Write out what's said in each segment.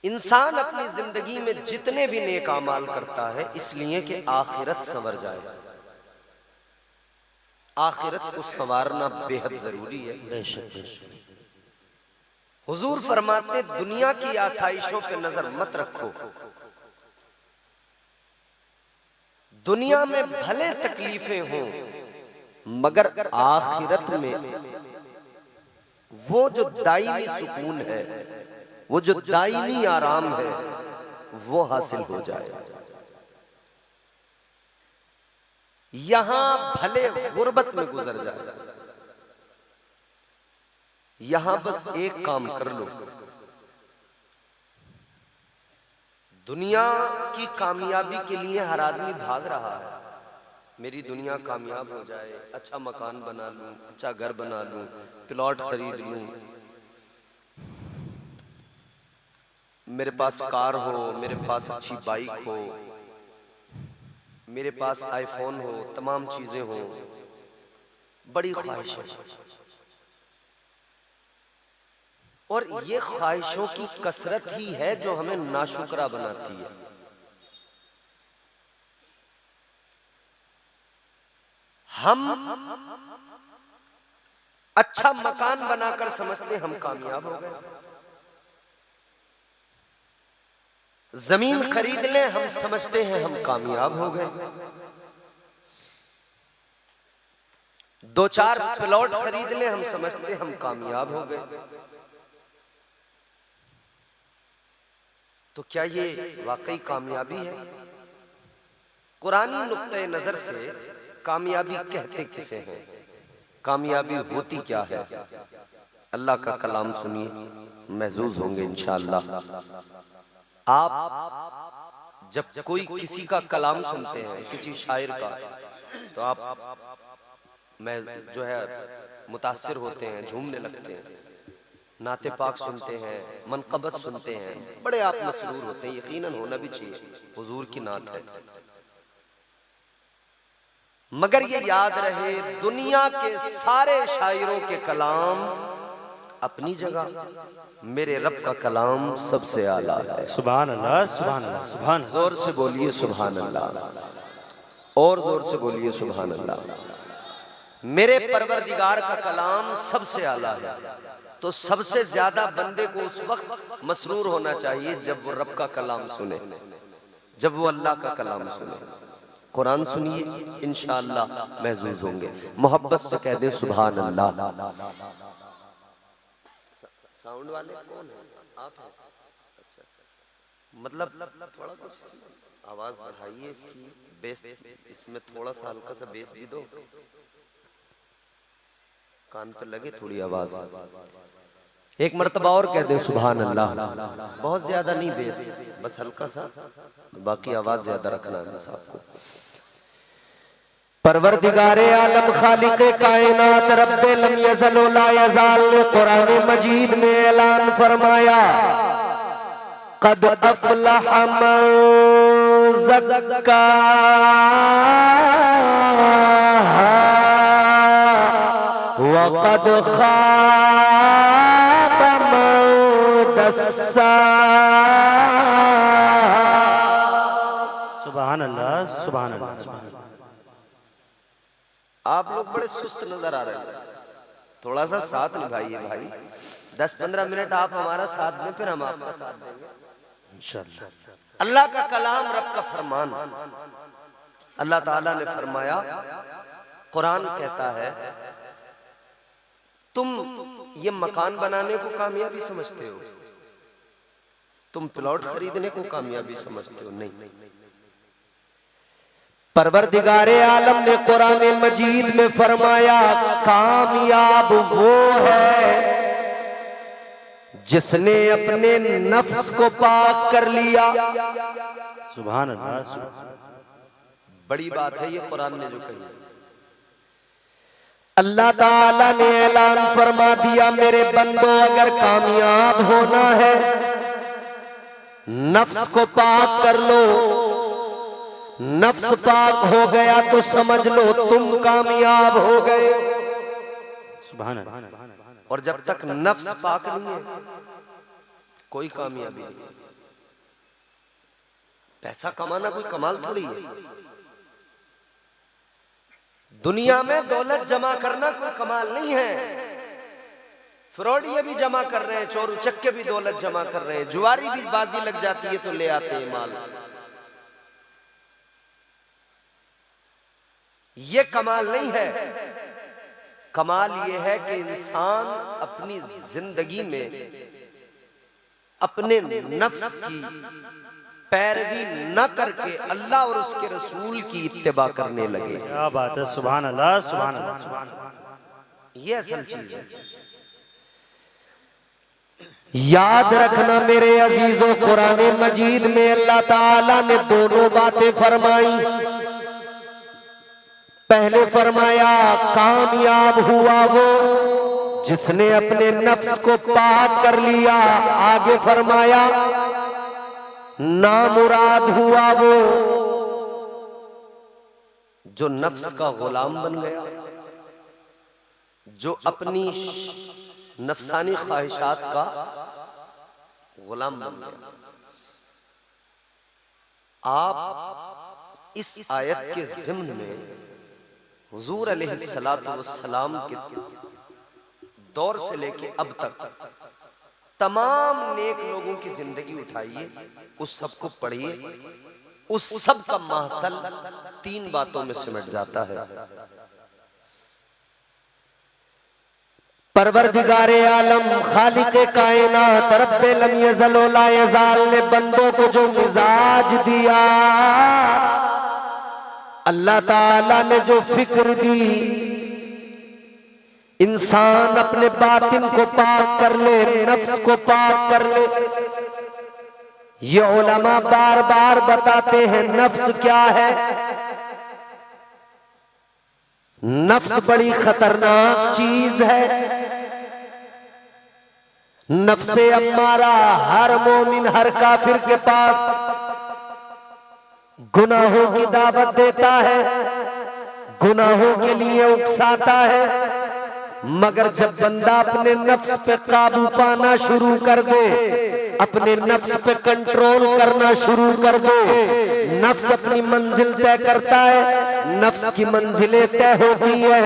इंसान अपनी जिंदगी में जितने भी नेक अमाल करता है इसलिए कि आखिरत संवर जाए। आखिरत को संवारना बेहद जरूरी है। बेशक। हुजूर फरमाते दुनिया की आसाइशों पे नजर मत रखो, दुनिया में भले तकलीफें हों मगर आखिरत में वो जो दायमी सुकून है, वो जो दायमी आराम है वो हासिल हो जाए। यहां भले गुर्बत में गुजर जाए, यहां बस एक काम कर लो। दुनिया की कामयाबी के लिए हर आदमी भाग रहा है, मेरी दुनिया कामयाब हो जाए, अच्छा मकान बना लूं, अच्छा घर बना लूं, प्लॉट खरीद लूं, मेरे पास कार हो, मेरे पास अच्छी बाइक हो, मेरे पास आईफोन हो, तमाम चीजें हो, बड़ी ख्वाहिश है। और ये ख्वाहिशों की कसरत ही है जो हमें नाशुक्रा बनाती है। हम अच्छा मकान बनाकर समझते हम कामयाब हो गए, जमीन खरीद लें हम समझते हैं हम कामयाब हो गए, 2-4 प्लॉट खरीद लें हम समझते हम कामयाब हो गए। तो क्या ये वाकई कामयाबी है? कुरानी नुक्ते नजर से कामयाबी कहते किसे हैं, कामयाबी होती क्या है? अल्लाह का कलाम सुनिए, महजूज होंगे इंशाअल्लाह। आप जब कोई किसी का कलाम सुनते हैं, किसी शायर का, तो आप मैं जो है मुतासिर होते हैं, झूमने लगते हैं। नाते पाक सुनते हैं, मनकबत सुनते हैं, बड़े आप मसरूर होते हैं। यकीनन होना भी चाहिए, हुजूर की नात है। मगर ये याद रहे दुनिया के सारे शायरों के कलाम अपनी जगह, मेरे रब का कलाम सबसे आला है। सुभान अल्लाह, सुभान अल्लाह, सुभान। जोर से बोलिए सुभान अल्लाह, और जोर से बोलिए सुभान अल्लाह। मेरे परवरदिगार का कलाम सबसे आला है। तो सबसे ज्यादा बंदे को उस वक्त मसरूर होना चाहिए जब वो रब का कलाम सुने, जब वो अल्लाह का कलाम सुने। कुरान सुनिए, इंशाअल्लाह महजूज होंगे। मोहब्बत से कह दे सुभान अल्लाह। साउंड वाले कौन है? आप हैं? अच्छा, मतलब थोड़ा कुछ आवाज बढ़ाइए इसकी, बेस इसमें थोड़ा सा हल्का सा बेस भी दो, कान पे लगे थोड़ी आवाज। एक मर्तबा और कह दे सुभान अल्लाह। बहुत ज्यादा नहीं बेस, बस हल्का सा, बाकी आवाज ज्यादा रखना है आपको। परवरदिगारे आलम खालिक़े कायनात रब्बे लम यज़ल व ला यज़ाल ने कुरान मजीद में ऐलान फरमाया, क़द अफ़लह मन ज़क्काहा व क़द ख़ाब मन दस्साहा। सुभान अल्लाह, सुभान अल्लाह। आप लोग बड़े सुस्त नजर आ रहे हैं, थोड़ा सा साथ निभाइए भाई। 10-15 मिनट आप हमारा साथ दें, फिर हम आपका साथ देंगे इंशाअल्लाह। अल्लाह का कलाम, रब का फरमान। अल्लाह ताला ने फरमाया, कुरान कहता है तुम ये मकान बनाने को कामयाबी समझते हो, तुम प्लॉट खरीदने को कामयाबी समझते हो? नहीं, परवरदिगारे आलम ने कुरान मजीद में फरमाया, कामयाब वो है जिसने अपने नफ्स को पाक कर लिया। सुभान अल्लाह। बड़ी बात है ये कुरान ने जो कही। अल्लाह ताला ने ऐलान फरमा दिया, मेरे बंदो अगर कामयाब होना है नफ्स को पाक कर लो। नफ्स पाक हो गया तो समझ लो तुम कामयाब हो गए। सुभान अल्लाह। और जब तक नफ्स पाक नहीं है कोई कामयाबी नहीं। पैसा कमाना कोई कमाल थोड़ी है। दुनिया में दौलत जमा करना कोई कमाल नहीं है। फ्रॉडिये भी जमा कर रहे हैं, चोर उचक्के भी दौलत जमा कर रहे हैं, जुआरी भी बाजी लग जाती है तो ले आते हैं माल। ये कमाल नहीं है। कमाल ये है कि इंसान अपनी जिंदगी में अपने नफ्स की पैरवी न करके अल्लाह और उसके रसूल की इत्तिबा करने लगे। क्या बात है, सुभान अल्लाह, सुभान अल्लाह, सुभान अल्लाह। ये असल चीज है। याद रखना मेरे अजीजों, कुरान मजीद में अल्लाह ताला ने दोनों बातें फरमाई। पहले फरमाया कामयाब हुआ वो जिसने अपने नफ्स को पाक कर लिया। आगे फरमाया नामुराद हुआ वो जो नफ्स का गुलाम बन गया, जो अपनी नफसानी ख्वाहिशात का गुलाम बन गया। आप इस आयत के ज़िम्न में हुजूर अलैहिस्सलातु वस्सलाम के दौर से लेके अब तक तमाम नेक लोगों की जिंदगी उठाइए, उस सब को पढ़िए, उस सब का महसल 3 बातों में सिमट जाता है। परवरदिगारे आलम खालिके कायनात रब्बे लम यज़ल व ला यज़ाल ने बंदों को जो मिजाज दिया, अल्लाह ताला ने जो फिक्र दी, इंसान अपने बातिन को पाक कर ले, नफ्स को पाक कर ले। ये उलमा बार बार बताते हैं नफ्स क्या है। नफ्स बड़ी खतरनाक चीज है। नफ्से अम्मारा हर मोमिन, हर काफिर के पास गुनाहों की दावत देता है, गुनाहों के लिए उकसाता है। मगर जब बंदा अपने नफ्स पे काबू पाना शुरू कर दे, अपने नफ्स पे कंट्रोल करना शुरू कर दे, नफ्स अपनी मंजिल तय करता है। नफ्स की मंजिलें तय होती है।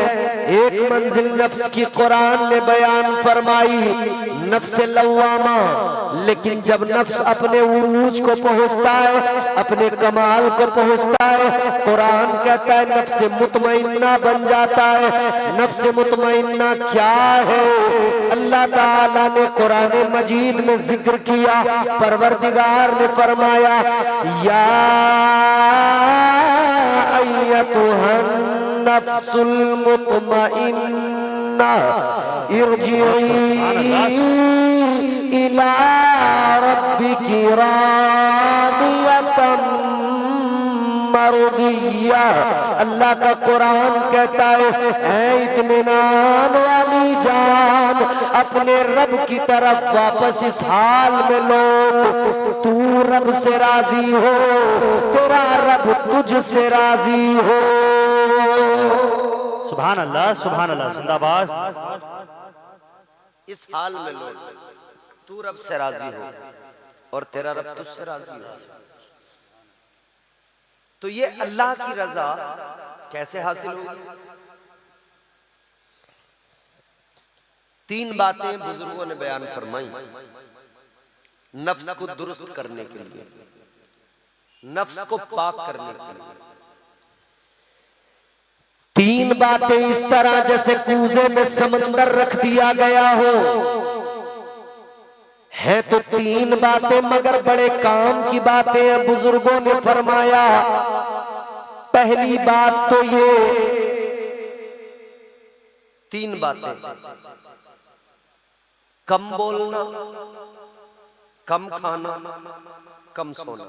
एक मंजिल नफ्स की कुरान ने बयान फरमाई, नफ्स लव्वामा। लेकिन जब नफ्स अपने उरूज को पहुंचता है, अपने कमाल को पहुंचता है, कुरान कहता है नफ्स मुतमइन्ना बन जाता है। नफ्स मुतमइन्ना क्या है? अल्लाह ताला ने कुरान मजीद में जिक्र किया। परवरदिगार ने फरमाया या अय्यतुहन नफ्सुल मुतमइन्ना इरजिई इला रब्बिकी रादियतम मरदिया। अल्लाह का कुरान कहता है ऐ इत्मीनान वाली जान, अपने रब की तरफ वापस इस हाल में लौट, तू रब से राजी हो, तेरा रब तुझसे राजी हो। सुभान अल्लाह, सुभान अल्लाह, जिंदाबाद। इस हाल में लौट, तू रब से राजी हो और तेरा रब तुझसे राजी हो। तो ये अल्लाह की रजा कैसे हासिल होगी? 3 बातें बुजुर्गों ने बयान फरमाई नफ्स को दुरुस्त करने के लिए, नफ्स को पाक करने के लिए। 3 बातें इस तरह जैसे कूजे में समंदर रख दिया गया हो, है तो 3 बातें मगर बड़े काम की बातें हैं। बुजुर्गों ने फरमाया पहली बात तो ये 3 बातें, कम बोलना, कम खाना, कम सोना।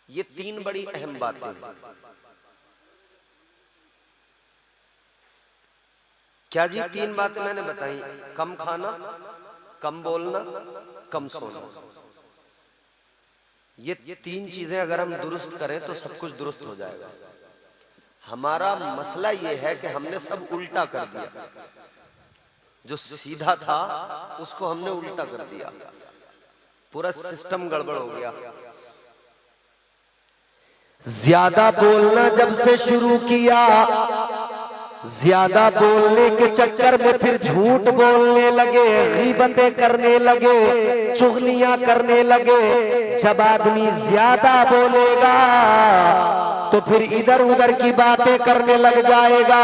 ये 3 बड़ी अहम बातें हैं। क्या जी? 3 बातें मैंने बताई, कम खाना, कम बोलना, कम सोना। ये 3 चीजें अगर हम दुरुस्त करें तो सब कुछ दुरुस्त हो जाएगा। हमारा मसला ये है कि हमने सब उल्टा कर दिया। जो सीधा था उसको हमने उल्टा कर दिया, पूरा सिस्टम गड़बड़ हो गया। ज्यादा बोलना जब से शुरू किया, ज्यादा बोलने के चक्कर में फिर झूठ बोलने लगे, गीबतें करने लगे, चुगलियां करने लगे। जब आदमी ज्यादा बोलेगा तो फिर इधर उधर की बातें करने लग जाएगा।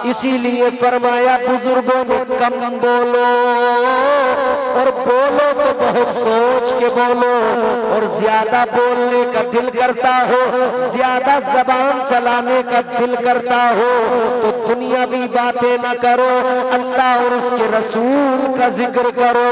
इसीलिए फरमाया बुजुर्गों ने कम बोलो, और बोलो तो बहुत सोच के बोलो। और ज्यादा बोलने का दिल करता हो, ज्यादा जबान चलाने का दिल करता हो तो दुनियावी बातें न करो, अल्लाह और उसके रसूल का जिक्र करो,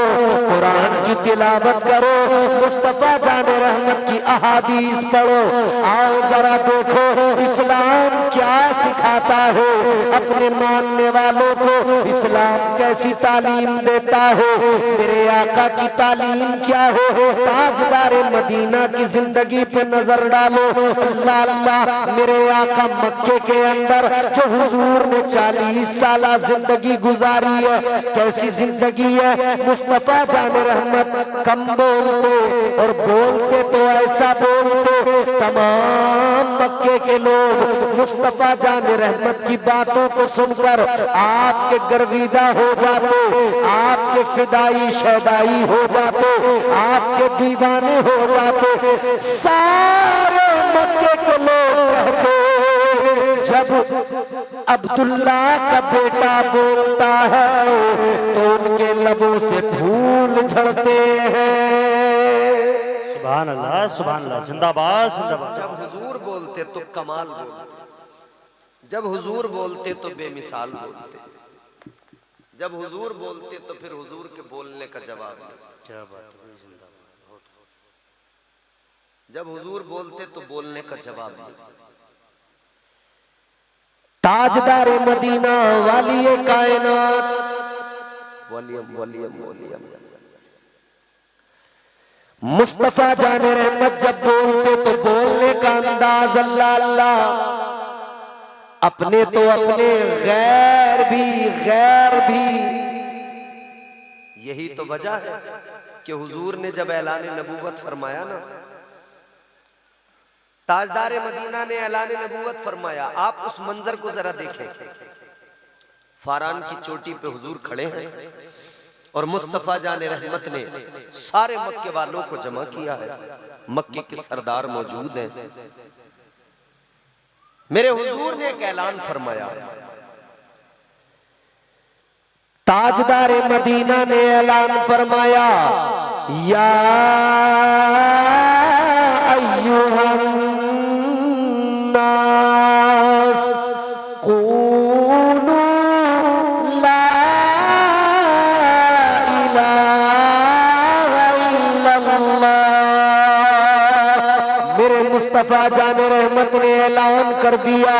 कुरान की तिलावत करो, मुस्तफा जाने रहमत की अहादीस पढ़ो। आओ जरा देखो इस्लाम क्या सिखाता है, अपने मानने वालों को इस्लाम कैसी तालीम देता है, मेरे आका की तालीम क्या है। ताजदारे मदीना की जिंदगी पे नजर डालो, अल्लाह अल्लाह, मेरे आका मक्के के अंदर जो हुजूर ने 40 साल जिंदगी गुजारी है, कैसी जिंदगी है। मुस्तफा जाने रहमत कम बोलते, और बोलते तो ऐसा बोलते तमाम मक्के के लोग मुस्तफा जाने रहमत की बातों को सुनकर आपके गर्विदा हो जाते, आपके फिदाई शैदाई हो जाते, आपके दीवाने हो जाते। सारे मक्के के लोग कहते जब अब्दुल्ला का बेटा बोलता है तो उनके लबों से फूल झड़ते हैं। सुभान अल्लाह, सुभान अल्लाह, जिंदाबाद जिंदाबाद। जब हुजूर बोलते तो कमाल बोलते, जब हुजूर बोलते तो बेमिसाल बोलते, जब हुजूर बोलते तो फिर हुजूर के बोलने का जवाब नहीं। क्या बात है, जिंदाबाद। जब हुजूर बोलते तो बोलने का जवाब नहीं। ताजदारे मदीना वालिए कायनात, वलियम वलियम वलियम, मुस्तफा जाने रहमत जब बोलते तो बोलने का अंदाज अल्लाह अल्लाह, अपने तो अपने, गैर भी। यही तो वजह है कि हुजूर ने जब ऐलान नबूवत फरमाया ना, ताजदारे मदीना ने ऐलान नबूवत फरमाया, आप उस मंजर को जरा देखें। फारान की चोटी पे हुजूर खड़े हैं और मुस्तफा जाने रहमत ने सारे मक्के वालों को जमा किया है, मक्के के सरदार मौजूद हैं। मेरे हुजूर ने एक ऐलान फरमाया, ताजदारे मदीना ने ऐलान फरमाया, या अय्युहन नास कूलू ला इलाहा इल्लल्लाह। मेरे मुस्तफा जाने रहमत ने ऐलान कर दिया,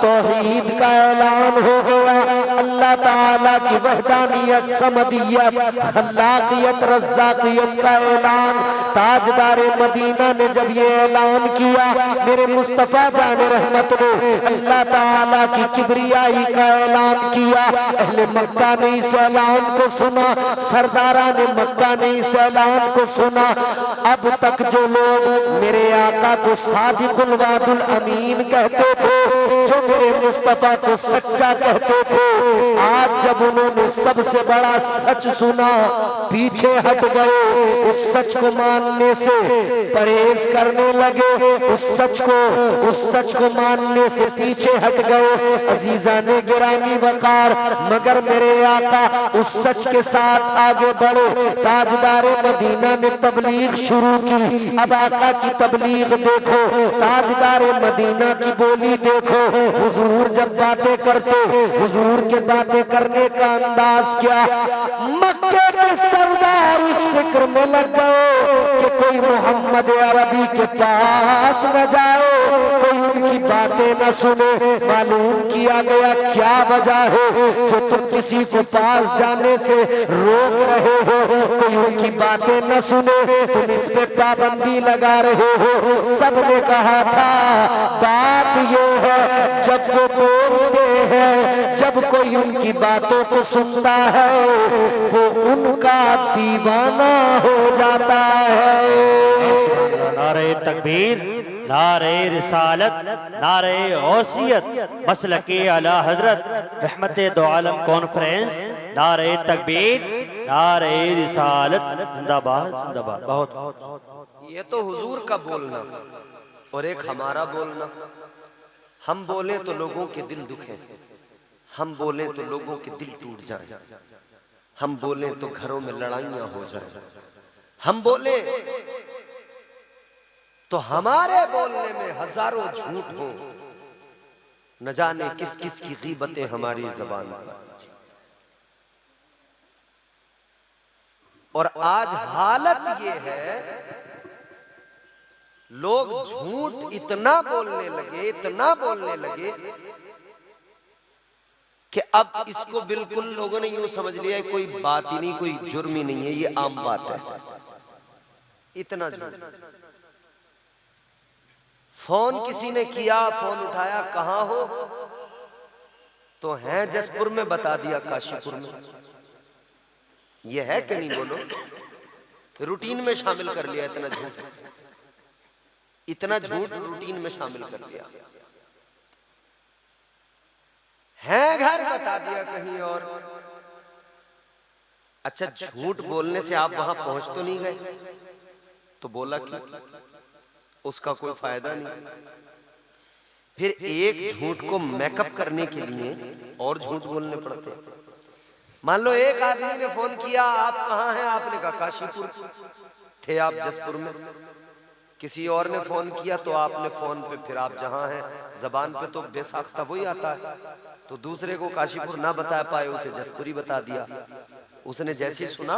तौहीद का ऐलान हो गया, अल्लाह ताला की वहदानियत, समदियत, खल्लाकियत, रज़्ज़ाकियत का ऐलान। ताजदारे मदीना ने जब ये ऐलान किया, मेरे मुस्तफा जाने रहमत ने अल्लाह ताला की किबरियाई का ऐलान किया। अहले मक्का ने इस ऐलान को सुना, सरदारा ने मक्का ने इस ऐलान को सुना। अब तक जो लोग मेरे आका को सादिकुल वादुल अमीन कहते थे, जो मेरे मुस्तफा को सच्चा कहते थे, आज जब उन्होंने सबसे बड़ा सच सुना, पीछे हट गए, उस सच को मानने से परहेज करने लगे, उस सच को मानने से पीछे हट गए। अजीजाने गिरामी वकार, मगर मेरे आका उस सच के साथ आगे बढ़े। ताजदारे मदीना ने तबलीग शुरू की। अब आका की तबलीग देखो, ताजदारे मदीना की बोली देखो। हुजूर जब बातें करते, हुजूर के बातें करने का अंदाज क्या। मक्के के सरदार इस फिक्र में लग गए कि कोई मोहम्मद अरबी के पास न जाए, कोई उनकी उनकी बातें न सुने। मालूम किया गया क्या वजह है जो तुम किसी को पास जाने से रोक रहे हो, कोई उनकी बातें न सुने, तुम इस पे पाबंदी लगा रहे हो। सबने कहा था बात ये है जब वो बोलते हैं, जब कोई उनकी बातों को सुनता है वो उनका दीवाना हो जाता है। नारे तकबीर, नारे रिसालत, नारे गौसियत, मसलके आला हजरत रहमत दो आलम कॉन्फ्रेंस, नारे तकबीर, नारे रिसालत, जिंदाबाद जिंदाबाद। बहुत ये तो हुजूर का बोलना और एक हमारा बोलना। हम बोले तो लोगों के दिल दुखे, हम बोले तो लोगों के दिल टूट जाए, हम बोले तो घरों में लड़ाइयां हो जाए, हम बोले तो हमारे बोलने में हजारों झूठ हो, न जाने किस किस की गीबतें हमारी जबान पर। और आज हालत ये है, लोग झूठ इतना बोलने लगे, इतना बोलने लगे कि अब इसको बिल्कुल लोगों ने यूं समझ लिया कोई बात ही नहीं, कोई जुर्म ही नहीं है, ये आम बात है। इतना झूठ। फोन किसी ने किया, फोन उठाया, कहां हो, तो हैं जसपुर में, बता दिया काशीपुर में। ये है कि नहीं बोलो? रूटीन में शामिल कर लिया इतना झूठ, इतना झूठ रूटीन में शामिल कर लिया। है घर, बता दिया कहीं और। अच्छा, झूठ बोलने से आप वहां पहुंच तो नहीं गए, तो बोला क्यों? उसका कोई फायदा नहीं। फिर एक झूठ को मेकअप करने के लिए और झूठ बोलने पड़ते हैं। मान लो एक आदमी ने फोन किया, आप कहाँ हैं? आपने कहा काशीपुर, थे आप जसपुर में। किसी और ने फोन किया तो आपने फोन पे फिर आप जहां हैं, जबान पे तो बेसाख्ता वही आता है, तो दूसरे को काशीपुर ना बता पाए, उसे जसपुरी बता दिया। उसने जैसे सुना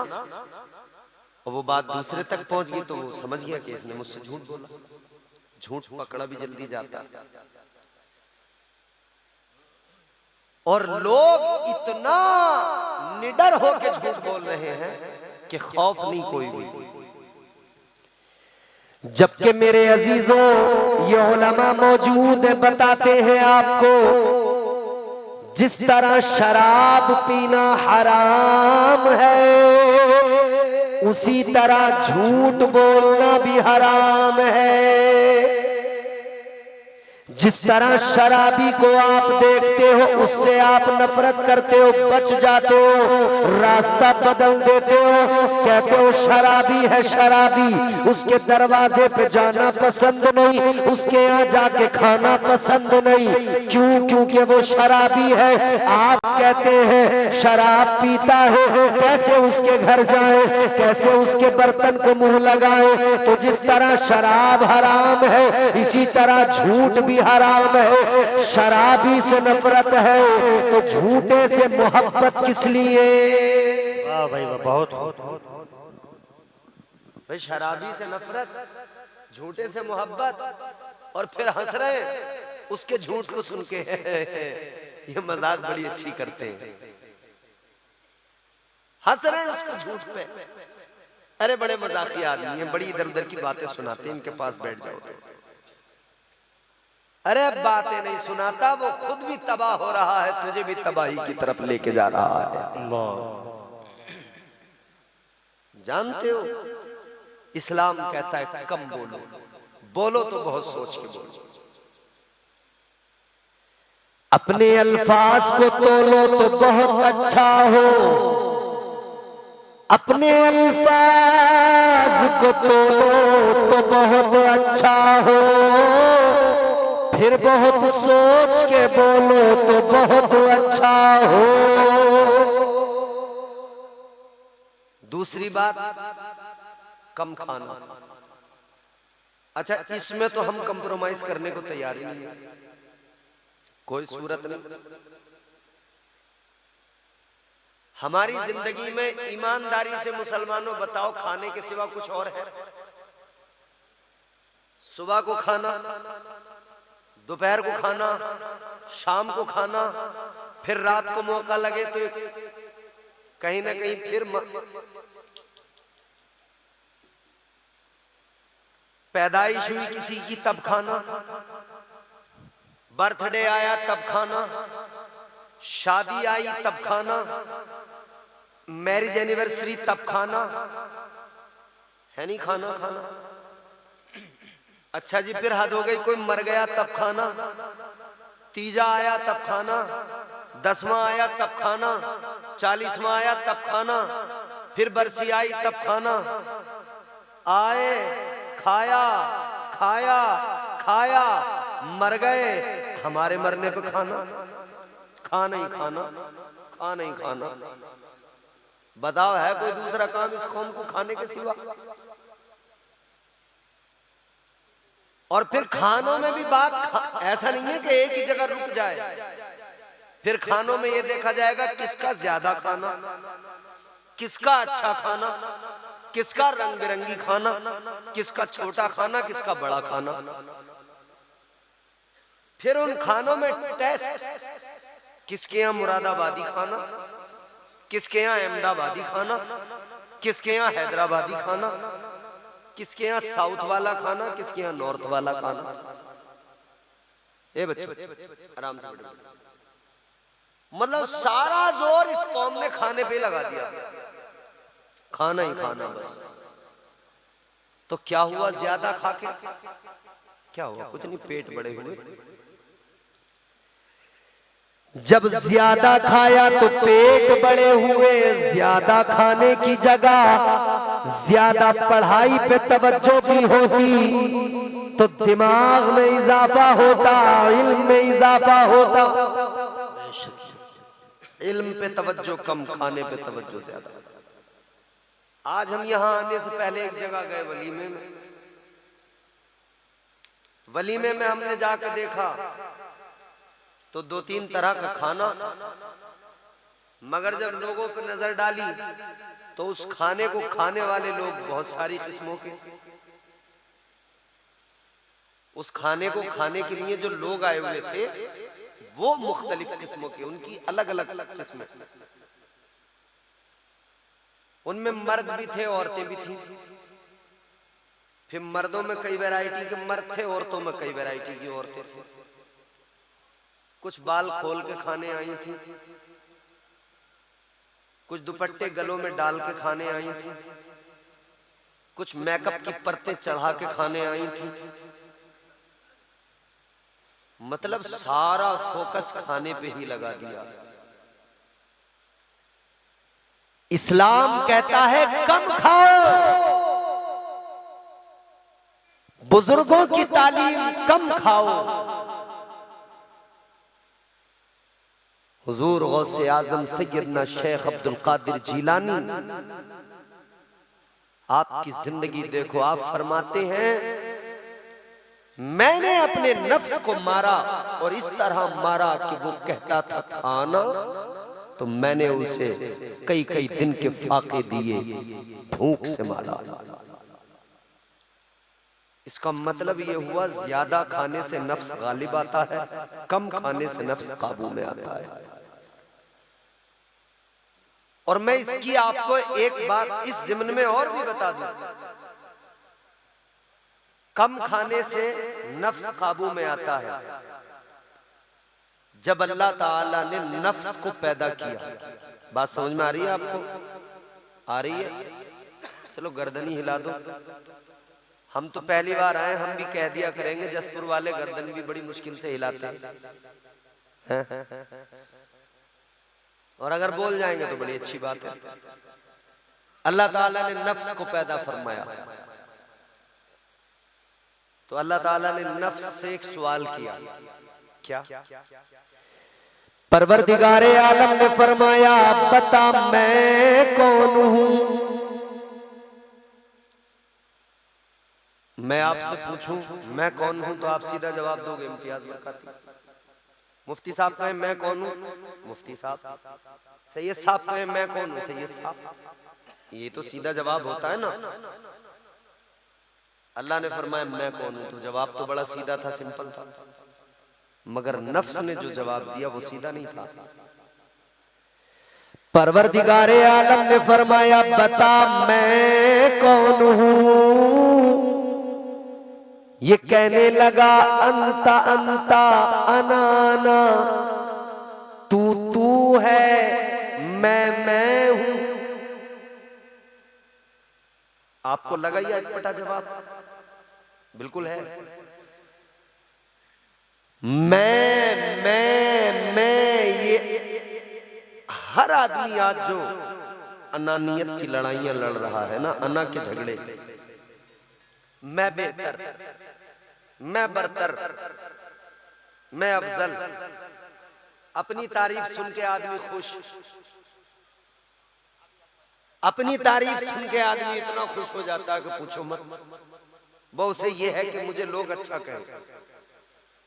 और वो बात दूसरे तक पहुंच गई तो वो समझ गया कि इसने मुझसे झूठ बोला। झूठ पकड़ा भी जल्दी जाता। और लोग इतना निडर होकर झूठ बोल रहे हैं कि खौफ नहीं कोई भी। जबकि मेरे अजीजों, ये उलमा मौजूद है, बताते हैं आपको, जिस तरह शराब पीना हराम है उसी तरह झूठ बोलना भी हराम है। जिस तरह शराबी को आप देखते हो उससे आप नफरत करते हो, बच जाते हो, रास्ता बदल देते हो, कहते हो शराबी है शराबी, उसके दरवाजे पे जाना पसंद नहीं, उसके यहाँ जाके खाना पसंद नहीं। क्यों? क्योंकि वो शराबी है। आप कहते हैं शराब पीता है, कैसे उसके घर जाए, कैसे उसके बर्तन को मुंह लगाए। तो जिस तरह शराब हराम है इसी तरह झूठ भी हराम है। शराबी से नफरत है तो झूठे से मोहब्बत किस लिए? वाह भाई वाह, बहुत भाई, शराबी से नफरत, झूठे से मोहब्बत, और फिर हंस रहे उसके झूठ को सुन के। ये मजाक बड़ी अच्छी करते हैं, हंस रहे हैं उसको झूठ पे। अरे बड़े मजाकी आदमी हैं, बड़ी इधर उधर की बातें सुनाते हैं, इनके पास बैठ जाओ तो। अरे बातें नहीं सुनाता, वो खुद भी तबाह हो रहा है, तुझे भी तबाही की तरफ लेके जा रहा है। जानते हो इस्लाम कहता है कम बोलो, बोलो तो बहुत सोच के बोलो। अपने अल्फाज को तोलो तो बहुत अच्छा हो, अपने अल्फाज को तोलो तो बहुत अच्छा हो, फिर बहुत सोच के बोलो तो बहुत अच्छा हो। दूसरी बात, कम खाना। अच्छा, इसमें तो हम कंप्रोमाइज करने को तैयार ही नहीं है, कोई सूरत नहीं। हमारी जिंदगी में ईमानदारी से मुसलमानों बताओ, खाने के सिवा कुछ और है? सुबह को खाना, दोपहर को खाना, शाम को खाना, फिर रात को मौका लगे तो कहीं ना कहीं फिर पैदाइश हुई किसी की तब खाना, बर्थडे आया तब खाना, शादी आई तब खाना, मैरिज एनिवर्सरी तब खाना, है नहीं खाना खाना। अच्छा जी, फिर हद हो गई, कोई मर गया तब खाना, तीजा आया तब खाना, 10वां आया तब खाना, 40वां आया तब खाना, फिर बरसी आई तब खाना। आए, खाया खाया खाया, मर गए, हमारे मरने पे खाना, खाना ही खाना, खाना ही खाना। बताओ है कोई दूसरा काम इस कौम को खाने के सिवा? और फिर खानों में भी बात ऐसा नहीं है कि एक ही जगह रुक जाए। फिर खानों में ये देखा जाएगा किसका ज्यादा खाना, किसका अच्छा खाना, किसका रंग बिरंगी खाना, किसका छोटा खाना, किसका बड़ा खाना। फिर उन खानों में टेस्ट, किसके यहाँ मुरादाबादी खाना, किसके यहाँ अहमदाबादी खाना, किसके यहाँ हैदराबादी खाना, किसके यहाँ साउथ वाला खाना, किसके यहाँ नॉर्थ वाला खाना। ए बच्चों आराम से बैठो। मतलब सारा जोर इस कौम ने खाने पे लगा दिया, खाना ही खाना बस। तो क्या हुआ ज्यादा खा के? क्या हुआ? कुछ नहीं, पेट बड़े हुए। जब ज्यादा खाया तो पेट बड़े हुए, ज्यादा खाने की जगह ज्यादा पढ़ाई पे तवज्जो की होती तो दिमाग में इजाफा होता, इल्म में इजाफा होता। इल्म पे तवज्जो कम, खाने पे तवज्जो ज्यादा। आज हम यहाँ आने से पहले एक जगह गए वलीमे में। वलीमे में हमने जाकर देखा तो 2-3 तरह का खाना, मगर जब लोगों पर नजर डाली तो उस खाने को खाने वाले लोग बहुत सारी किस्मों के। उस खाने को खाने के लिए जो लोग आए हुए थे वो मुख्तलिफ किस्मों के, उनकी अलग अलग किस्में। उनमें मर्द भी थे, औरतें भी थी। फिर मर्दों में कई वैरायटी के मर्द थे, औरतों में कई वैरायटी की औरतें थी। कुछ बाल खोल के खाने आई थी, कुछ दुपट्टे गलों में डाल के खाने आई थी, कुछ मेकअप की परतें चढ़ा के खाने आई थी। मतलब सारा फोकस खाने पे ही लगा दिया। इस्लाम कहता है कम खाओ, बुजुर्गों की तालीम कम खाओ। हुजूर गौसे आजम सैयदना शेख अब्दुल कादिर जीलानी, आपकी जिंदगी देखो, आप फरमाते हैं मैंने अपने नफ्स को मारा और इस तरह मारा कि वो कहता था खाना, तो मैंने उसे कई कई दिन के फाके दिए, भूख से मारा। इसका मतलब ये हुआ ज्यादा खाने से नफ्स गालिब आता है, कम खाने से नफ्स काबू में आता है। और मैं इसकी आपको एक बात इस ज़िम्न में और भी बता दूं, कम खाने से नफ्स काबू में आता है जब अल्लाह ताला ने नफ्स को पैदा किया। बात समझ में आ रही है आपको? आ रही है? चलो गर्दन ही हिला दो। हम तो पहली बार आए, हम भी कह दिया करेंगे, जसपुर वाले गर्दन भी बड़ी मुश्किल से हिलाते हैं। और अगर बोल जाएंगे तो बड़ी अच्छी बात है। अल्लाह ताला ने नफ्स को पैदा फरमाया तो अल्लाह ताला ने नफ्स से एक सवाल किया, क्या? परवरदिगारे आलम ने फरमाया बता मैं कौन हूं? मैं आपसे पूछूं मैं कौन हूं तो आप सीधा जवाब दोगे? इम्तियाज बरकाती। मुफ्ती साहब कहें मैं कौन हूं? मुफ्ती साहब। सैयद साहब कहें मैं कौन हूं? सैयद साहब। ये तो सीधा जवाब होता है ना। अल्लाह ने फरमाया मैं कौन हूं, तो जवाब तो बड़ा सीधा था, सिंपल था। मगर नफ्स ने जो जवाब दिया वो सीधा नहीं था। परवरदिगारे आलम ने फरमाया बता मैं कौन हूं। ये कहने लगा अंता अंता अना अना, तू है मैं हूं। आपको लगा ये अटपटा जवाब? बिल्कुल है। मैं ये हर आदमी आज जो अनानियत की लड़ाइयां लड़ रहा है ना, अना के झगड़े, मैं बेहतर, मैं बरतर, मैं अफजल, अपनी तारीफ सुन के आदमी खुश, अपनी तारीफ सुन के आदमी इतना खुश हो जाता है कि पूछो मत। वो उसे ये है कि मुझे लोग अच्छा कहें,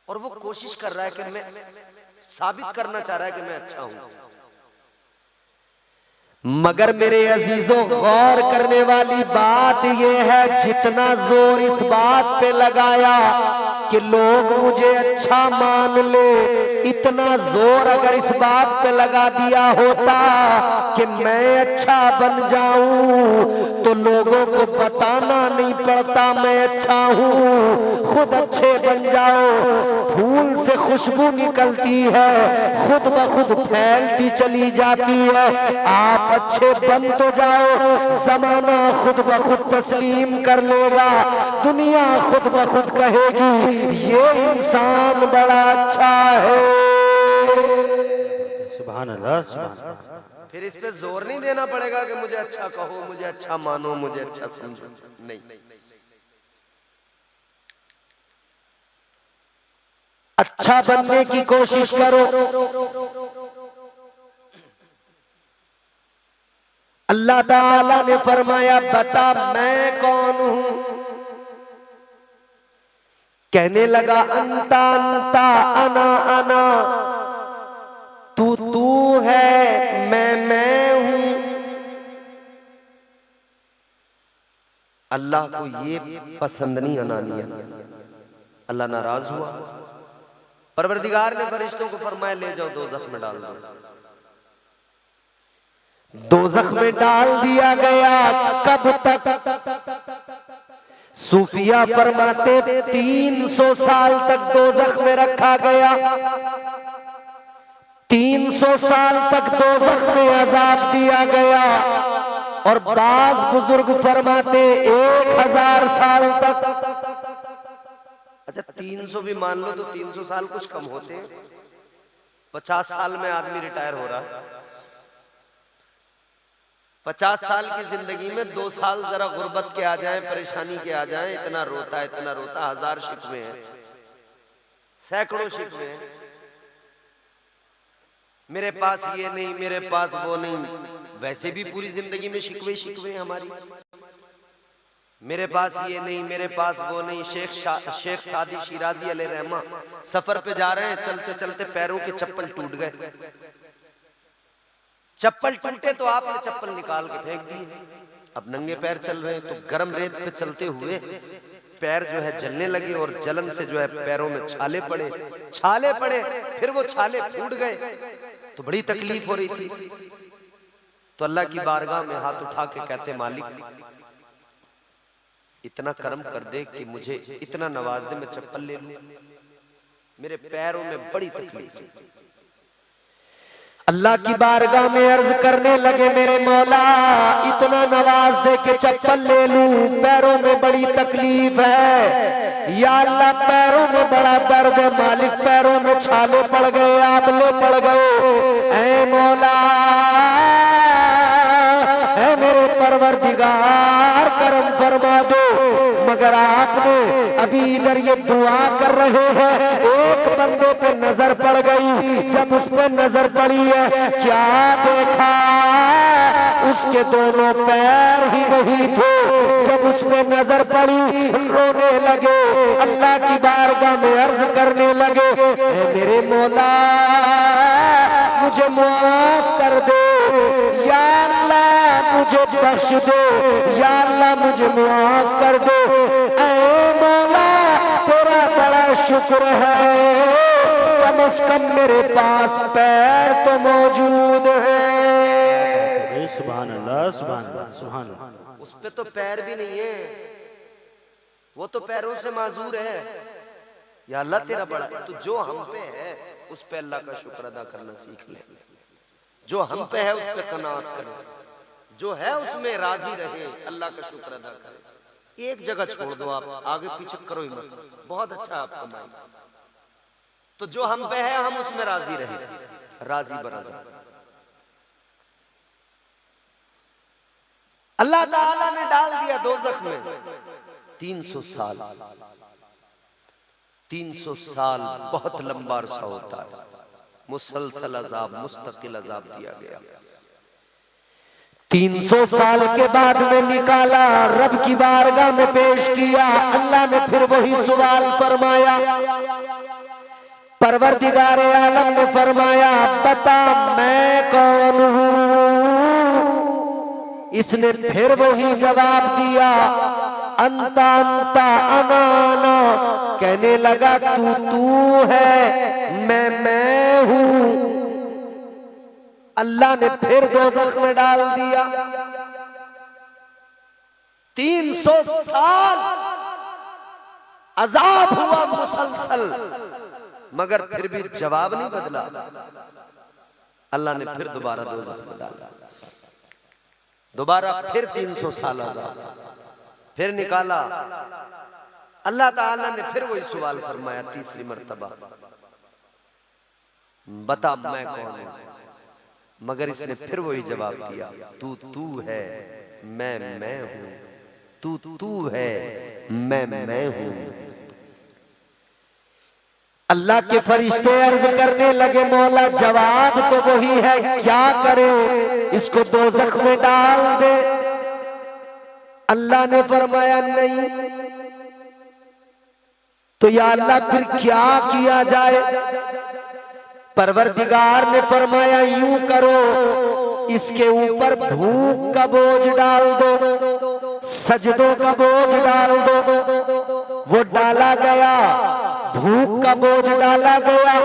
और वो कोशिश कर रहा है कि मैं साबित करना चाह रहा है कि मैं अच्छा हूं। मगर मेरे अजीजों गौर करने वाली बात यह है, जितना जोर इस बात पे लगाया कि लोग मुझे अच्छा मान ले, इतना जोर अगर इस बात पे लगा दिया होता कि मैं अच्छा बन जाऊं तो लोगों को बताना नहीं पड़ता मैं अच्छा हूं, खुद अच्छे बन जाओ। फूल से खुशबू निकलती है, खुद ब खुद फैलती चली जाती है। आप अच्छे बन तो जाओ, जमाना खुद ब खुद तस्लीम कर लेगा, दुनिया खुद ब खुद कहेगी ये इंसान बड़ा अच्छा है। सुभान अल्लाह, सुभान अल्लाह। फिर इस पे जोर नहीं देना पड़ेगा कि मुझे अच्छा कहो, मुझे अच्छा मानो, मुझे अच्छा समझो, नहीं। अच्छा बनने की कोशिश करो। अल्लाह ताला ने फरमाया बता मैं कौन हूं। कहने लगा अंता अंता अना अना, तू है मैं हूं। अल्लाह को ये पसंद नहीं अनानियत, अल्लाह नाराज हुआ। परवरदिगार ने फरिश्तों को फरमाया ले जाओ दोज़ख में डाल दो। दोज़ख में डाल दिया गया। कब तक? सूफिया फरमाते 300 साल तक दोज़ख में रखा गया। 300 साल तक दोज़ख में अज़ाब दिया गया। और बाज बुजुर्ग फरमाते 1000 साल तक। अच्छा 300 भी मान लो तो 300 साल कुछ कम होते हैं। 50 साल में आदमी रिटायर हो रहा है। 50 साल की जिंदगी में 2 साल जरा गुर्बत के आ जाएं, परेशानी के आ जाएं, इतना रोता, हजार शिकवे हैं, सैकड़ों शिकवे हैं। मेरे पास ये नहीं, मेरे पास वो नहीं। वैसे भी पूरी जिंदगी में शिकवे हमारी। मेरे पास ये नहीं, मेरे पास वो नहीं। शेख सादी शिराजी अलैहि रहमा सफर पे जा रहे हैं, चलते चलते पैरों के चप्पल टूट गए। चप्पल टूटे तो आपने चप्पल निकाल के फेंक दी। अब नंगे पैर चल रहे हैं तो गर्म रेत पे चलते हुए पैर जो है जलने लगे और जलन से जो है पैरों में छाले पड़े। फिर वो छाले फूट गए तो बड़ी तकलीफ हो रही थी। तो अल्लाह की बारगाह में हाथ उठा के कहते मालिक इतना कर्म कर दे कि मुझे इतना नवाज दे, मैं चप्पल ले लूं। मेरे पैरों में बड़ी तकलीफ है। अल्लाह की बारगाह में अर्ज करने लगे मेरे मौला इतना नवाज दे के चप्पल ले लूं, पैरों में बड़ी तकलीफ है। या अल्लाह पैरों में बड़ा दर्द है। मालिक पैरों में छाले पड़ गए, आबले पड़ गए। ऐ मौला, ऐ मेरे परवरदिगार करम फरमा दो। मगर आपने अभी इधर ये दुआ कर रहे हैं, एक बंदे पे नजर पड़ गई। जब उस पे नजर पड़ी है क्या देखा? उसके दोनों पैर ही नहीं थे। जब उस पे नजर पड़ी रोने लगे, अल्लाह की बारगाह में अर्ज करने लगे मेरे मौला मुझे माफ कर दो, या अल्लाह मुझे बख्श दो, या अल्लाह मुझे माफ कर दो। ऐ मौला तेरा बड़ा शुक्र है से कम मेरे पास पैर तो मौजूद है। सुभान अल्लाह, सुभान अल्लाह, सुभान अल्लाह। उस पे तो पैर भी नहीं है, वो तो पैरों से माजूर है। या अल्लाह तेरा बड़ा, तो जो हम पे है उस पे अल्लाह का शुक्र अदा करना सीख ले। जो हम पे है उस पे कनात करें, जो है उसमें राजी रहे, अल्लाह का शुक्र अदा करें। एक जगह छोड़ दो, आप आगे पीछे करो ही मत, बहुत अच्छा आपका माइंड। तो जो हम पे है हम उसमें राजी रहे, राजी बराजा। अल्लाह ताला ने डाल दिया दोज़ख में 300 साल। 300 साल बहुत लंबा अरसा होता है। मुसलसल अजाब, मुस्तकिल अजाब दिया गया। 300 साल के बाद में निकाला, रब की बारगाह में पेश किया। अल्लाह ने फिर वही सवाल फरमाया। परवरदिगार आलम ने फरमाया, बता मैं कौन हूं। इसने फिर वही जवाब दिया, अंता अंता अनाना। कहने लगा तू है, मैं हूं। अल्लाह ने फिर दोज़ख में डाल दिया। 300 साल अजाब हुआ मुसलसल, मगर फिर भी जवाब नहीं बदला। अल्लाह ने फिर दोबारा दोज़ख में डाला। दोबारा फिर 300 साल अजाब, फिर निकाला। अल्लाह ताला ने फिर वही सवाल फरमाया तीसरी मर्तबा, बता मैं कौन हूं। मगर इसने फिर वही जवाब दिया, तू है, मैं हूं। तू है, मैं हूं। अल्लाह के फरिश्ते अर्ज करने लगे, मौला जवाब तो वही है, क्या करे, इसको दोज़ख में डाल दे। अल्लाह ने फरमाया नहीं। तो या अल्लाह फिर क्या किया जाए। परवरदिगार ने फरमाया, यूं करो, इसके ऊपर भूख का बोझ डाल दो, सजदों का बोझ डाल दो। वो डाला गया, भूख का बोझ डाला गया,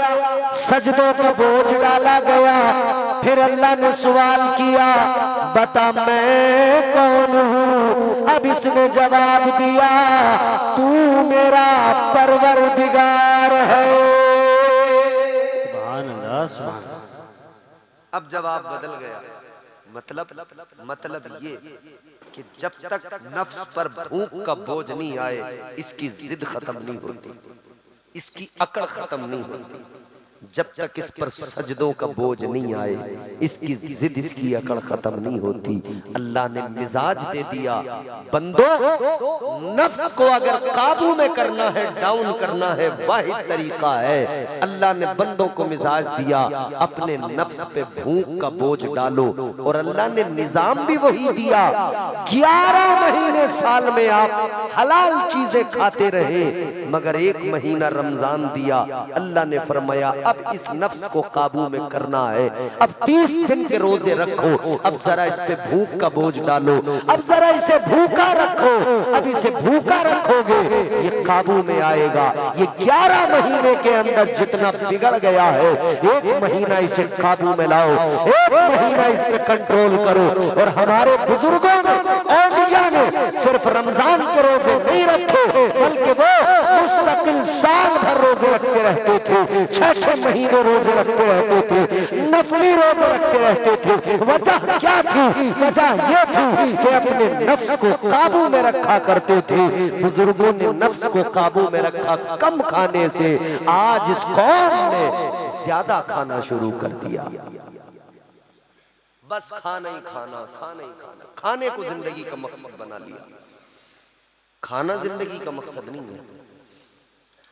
सजदों का बोझ डाला गया। फिर अल्लाह ने सवाल किया, बता मैं कौन हूं। अब इसने जवाब दिया, तू मेरा परवरदिगार है। सुभान अल्लाह, सुभान अल्लाह। अब जवाब बदल गया। मतलब ये कि जब तक नफ्स पर भूख का बोझ नहीं आए, इसकी जिद खत्म नहीं होती, इसकी अकड़ खत्म नहीं होती। जब तक इस पर सजदों का बोझ नहीं आए, इसकी जिद, इसकी अकड़ खत्म नहीं होती। अल्लाह ने मिजाज दे दिया, बंदो नफ्स को अगर काबू में करना है, डाउन करना है, वाहिद तरीका है। अल्लाह ने बंदों को मिजाज दिया, अपने नफ्स पे भूख का बोझ डालो। और अल्लाह ने निजाम भी वही दिया। 11 महीने साल में आप हलाल चीजें खाते रहे, मगर 1 महीना रमजान दिया। अल्लाह ने फरमाया, अब इस नफ्स को काबू में करना है। अब 30 दिन के रोजे रखो, अब जरा इस पे भूख का बोझ डालो, अब जरा इसे भूखा रखो। अब इसे भूखा रखोगे, ये काबू में आएगा। ये 11 महीने के अंदर जितना बिगड़ गया है, 1 महीना इसे काबू में लाओ, 1 महीना इस पे कंट्रोल करो। और हमारे बुजुर्गों ने, औलिया ने सिर्फ रमजान के रोजे नहीं रखे, बल्कि वो मुस्तकिल साल भर रोजे रखते रहते थे। 6-6 महीने रोजे रखते रहते थे, नफली रोजे रखते रहते थे। वजह क्या थी? वजह ये थी कि अपने नफ्स को काबू में रखा करते थे। बुजुर्गों ने नफ्स को काबू में रखा, कम खाने से। आज इस कौम ने ज्यादा खाना शुरू कर दिया। बस खाना ही खाना, खाना ही खाना, खाने को जिंदगी का मकसद बना लिया। खाना जिंदगी का मकसद नहीं है।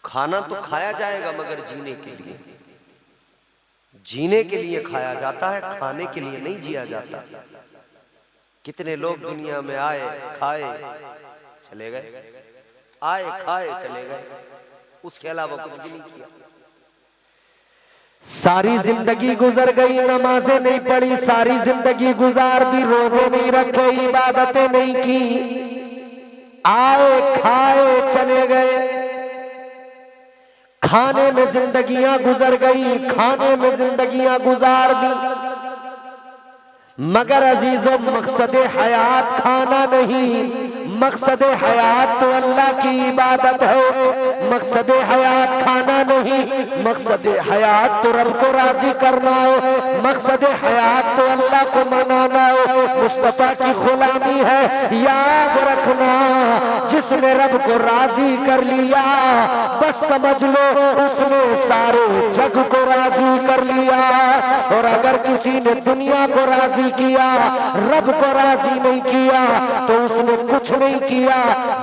खाना तो खाया जाएगा, मगर जीने के लिए, जीने के लिए खाया जाता है, खाने के लिए नहीं जिया जाता। कितने लोग दुनिया में आए, खाए, चले गए, आए, खाए, चले गए, उसके अलावा कुछ भी नहीं किया। सारी जिंदगी गुजर गई, नमाजें नहीं पढ़ी, सारी जिंदगी गुजार दी, रोजे नहीं रखे, इबादतें नहीं की, आए, खाए, चले गए। खाने में जिंदगियां गुजर गई, खाने में जिंदगियां गुजार दी, मगर अजीजों मकसद हयात खाना नहीं, मकसद हयात तो अल्लाह की इबादत है। मकसद हयात खाना नहीं, मकसद हयात तो रब को राजी करना है, मकसद हयात तो अल्लाह को मनाना है, मुस्तफा की गुलामी है। याद रखना, जिसने रब को राजी कर लिया बस समझ लो उसने सारे जग को राजी कर लिया। और अगर किसी ने दुनिया को राजी किया, रब को राजी नहीं किया, तो उसने कुछ नहीं किया।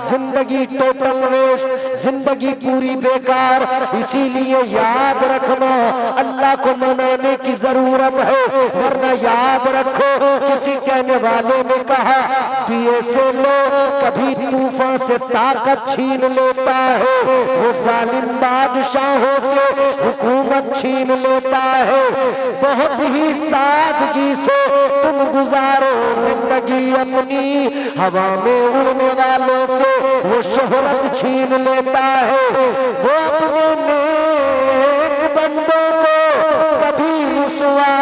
जिंदगी टोटल वेस्ट, जिंदगी पूरी बेकार। इसीलिए याद रखना, अल्लाह को मनाने की जरूरत है, वरना याद रखो किसी कहने वाले ने कहा दिए से लो कभी तूफान से ताकत छीन लेता है, वो जालिम बादशाहों से हुकूमत छीन लेता है। बहुत ही सादगी से तुम गुजारो जिंदगी अपनी, हवा में उड़ने वालों से वो शोहरत छीन लेता है। वो अपने नेक बंदों को कभी रुसवा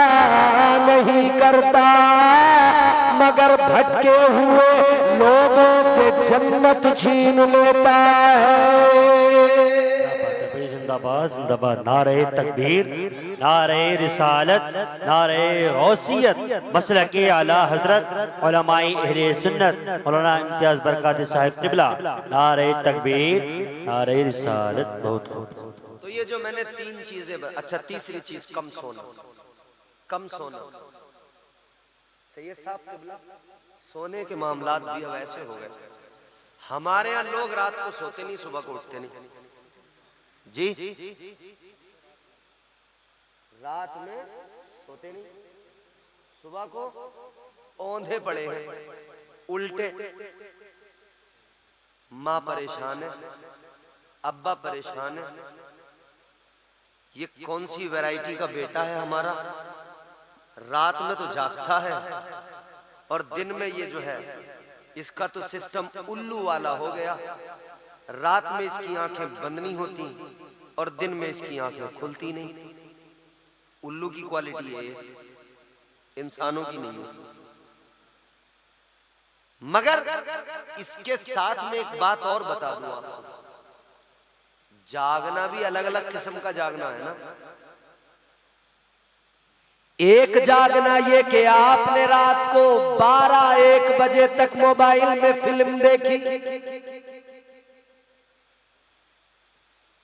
नहीं करता, मगर भटके हुए लोगों से जन्नत छीन लेता है। जिंदाबाद जिंदाबाद, नारे तकबीर, नारे रिसालत, नारे गौसियत, मसलके आला हजरत उलमाए अहले सुन्नत मौलाना इम्तियाज बरकत साहिब किबला, नारे तकबीर, नारे रिसालत। बहुत तो ये जो मैंने तीन चीजें, अच्छा तीसरी चीज कम सोना, कम सोना। सैयद साहब किबला, सोने के मामलात भी अब ऐसे हो गए, हमारे यहाँ लोग रात को सोते नहीं, सुबह को उठते नहीं जी, रात में सोते नहीं, सुबह को औंधे पड़े हैं, उल्टे। माँ परेशान है, अब्बा परेशान है, ये कौन सी वैरायटी का बेटा है हमारा, रात में तो जागता है और दिन में ये जो है इसका तो सिस्टम उल्लू वाला हो गया। रात में इसकी आंखें बंद नहीं होती और दिन में इसकी आंखें खुलती नहीं। उल्लू की क्वालिटी है, इंसानों की नहीं है। मगर इसके साथ में एक बात और बता दूं आपको, जागना भी अलग अलग किस्म का जागना है ना। एक जागना ये कि आपने रात को 12-1 बजे तक मोबाइल में फिल्म देखी,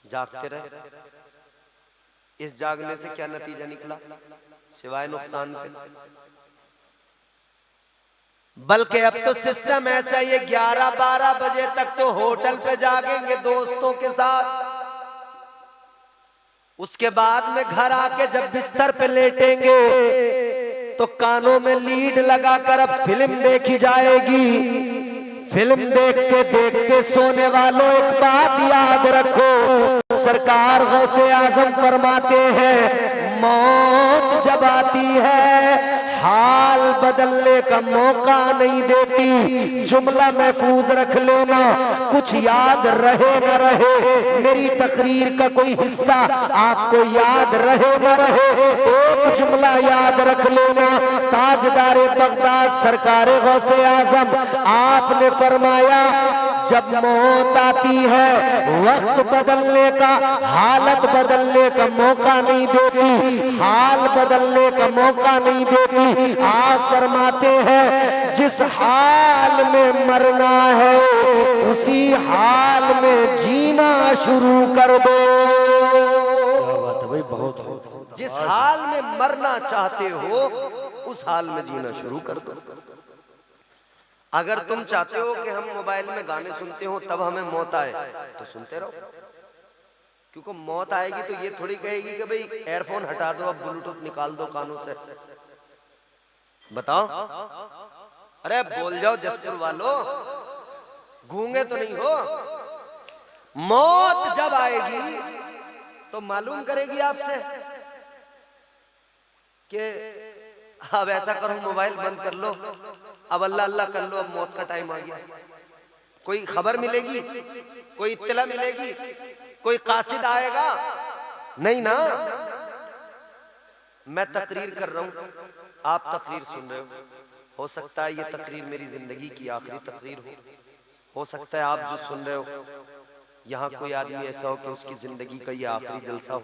जागते रहे। इस जागने से क्या नतीजा निकला सिवाय नुकसान के? बल्कि अब तो सिस्टम ऐसा, ये 11-12 बजे तक तो होटल पे जागेंगे दोस्तों के साथ, उसके बाद में घर आके जब बिस्तर पे लेटेंगे तो कानों में लीड लगाकर अब फिल्म देखी जाएगी। फिल्म देखते देखते सोने वालों एक बात याद रखो, सरकार गौसे आजम फरमाते हैं मौत जब आती है हाल बदलने का मौका नहीं देती। जुमला महफूज रख लेना, कुछ याद रहे न रहे, मेरी तकरीर का कोई हिस्सा आपको याद रहे न रहे, एक जुमला याद रख लेना। ताजदारे बगदाद सरकार गौसे आजम आपने फरमाया जब मौत आती है वक्त बदलने का, हालत बदलने का मौका नहीं देती, हाल बदलने का मौका नहीं देती। आप फरमाते हैं जिस हाल में मरना है उसी हाल में जीना शुरू कर दो। भाई बहुत, जिस हाल में मरना चाहते हो उस हाल में जीना शुरू कर दो। अगर तुम चाहते हो कि हम मोबाइल में गाने सुनते हो तब हमें मौत आए तो सुनते रहो, क्योंकि मौत आएगी तो ये थोड़ी कहेगी कि भाई एयरफोन हटा दो, अब ब्लूटूथ निकाल दो कानों से। बताओ, अरे बोल जाओ जसपुर वालों, गूंगे तो नहीं हो। मौत जब आएगी तो मालूम करेगी आपसे कि अब ऐसा करो मोबाइल बंद कर लो, अब अल्लाह अल्लाह कर लो, अब मौत का टाइम आ गया। कोई खबर मिलेगी, कोई इत्तला मिलेगी, कोई कासिद आएगा नहीं ना, मैं तकरीर कर रहा हूं, आप तकरीर सुन रहे हो सकता है ये तकरीर मेरी जिंदगी की आखिरी तकरीर हो सकता है आप जो सुन रहे हो यहाँ कोई आदमी ऐसा हो कि उसकी जिंदगी का ये आखिरी जलसा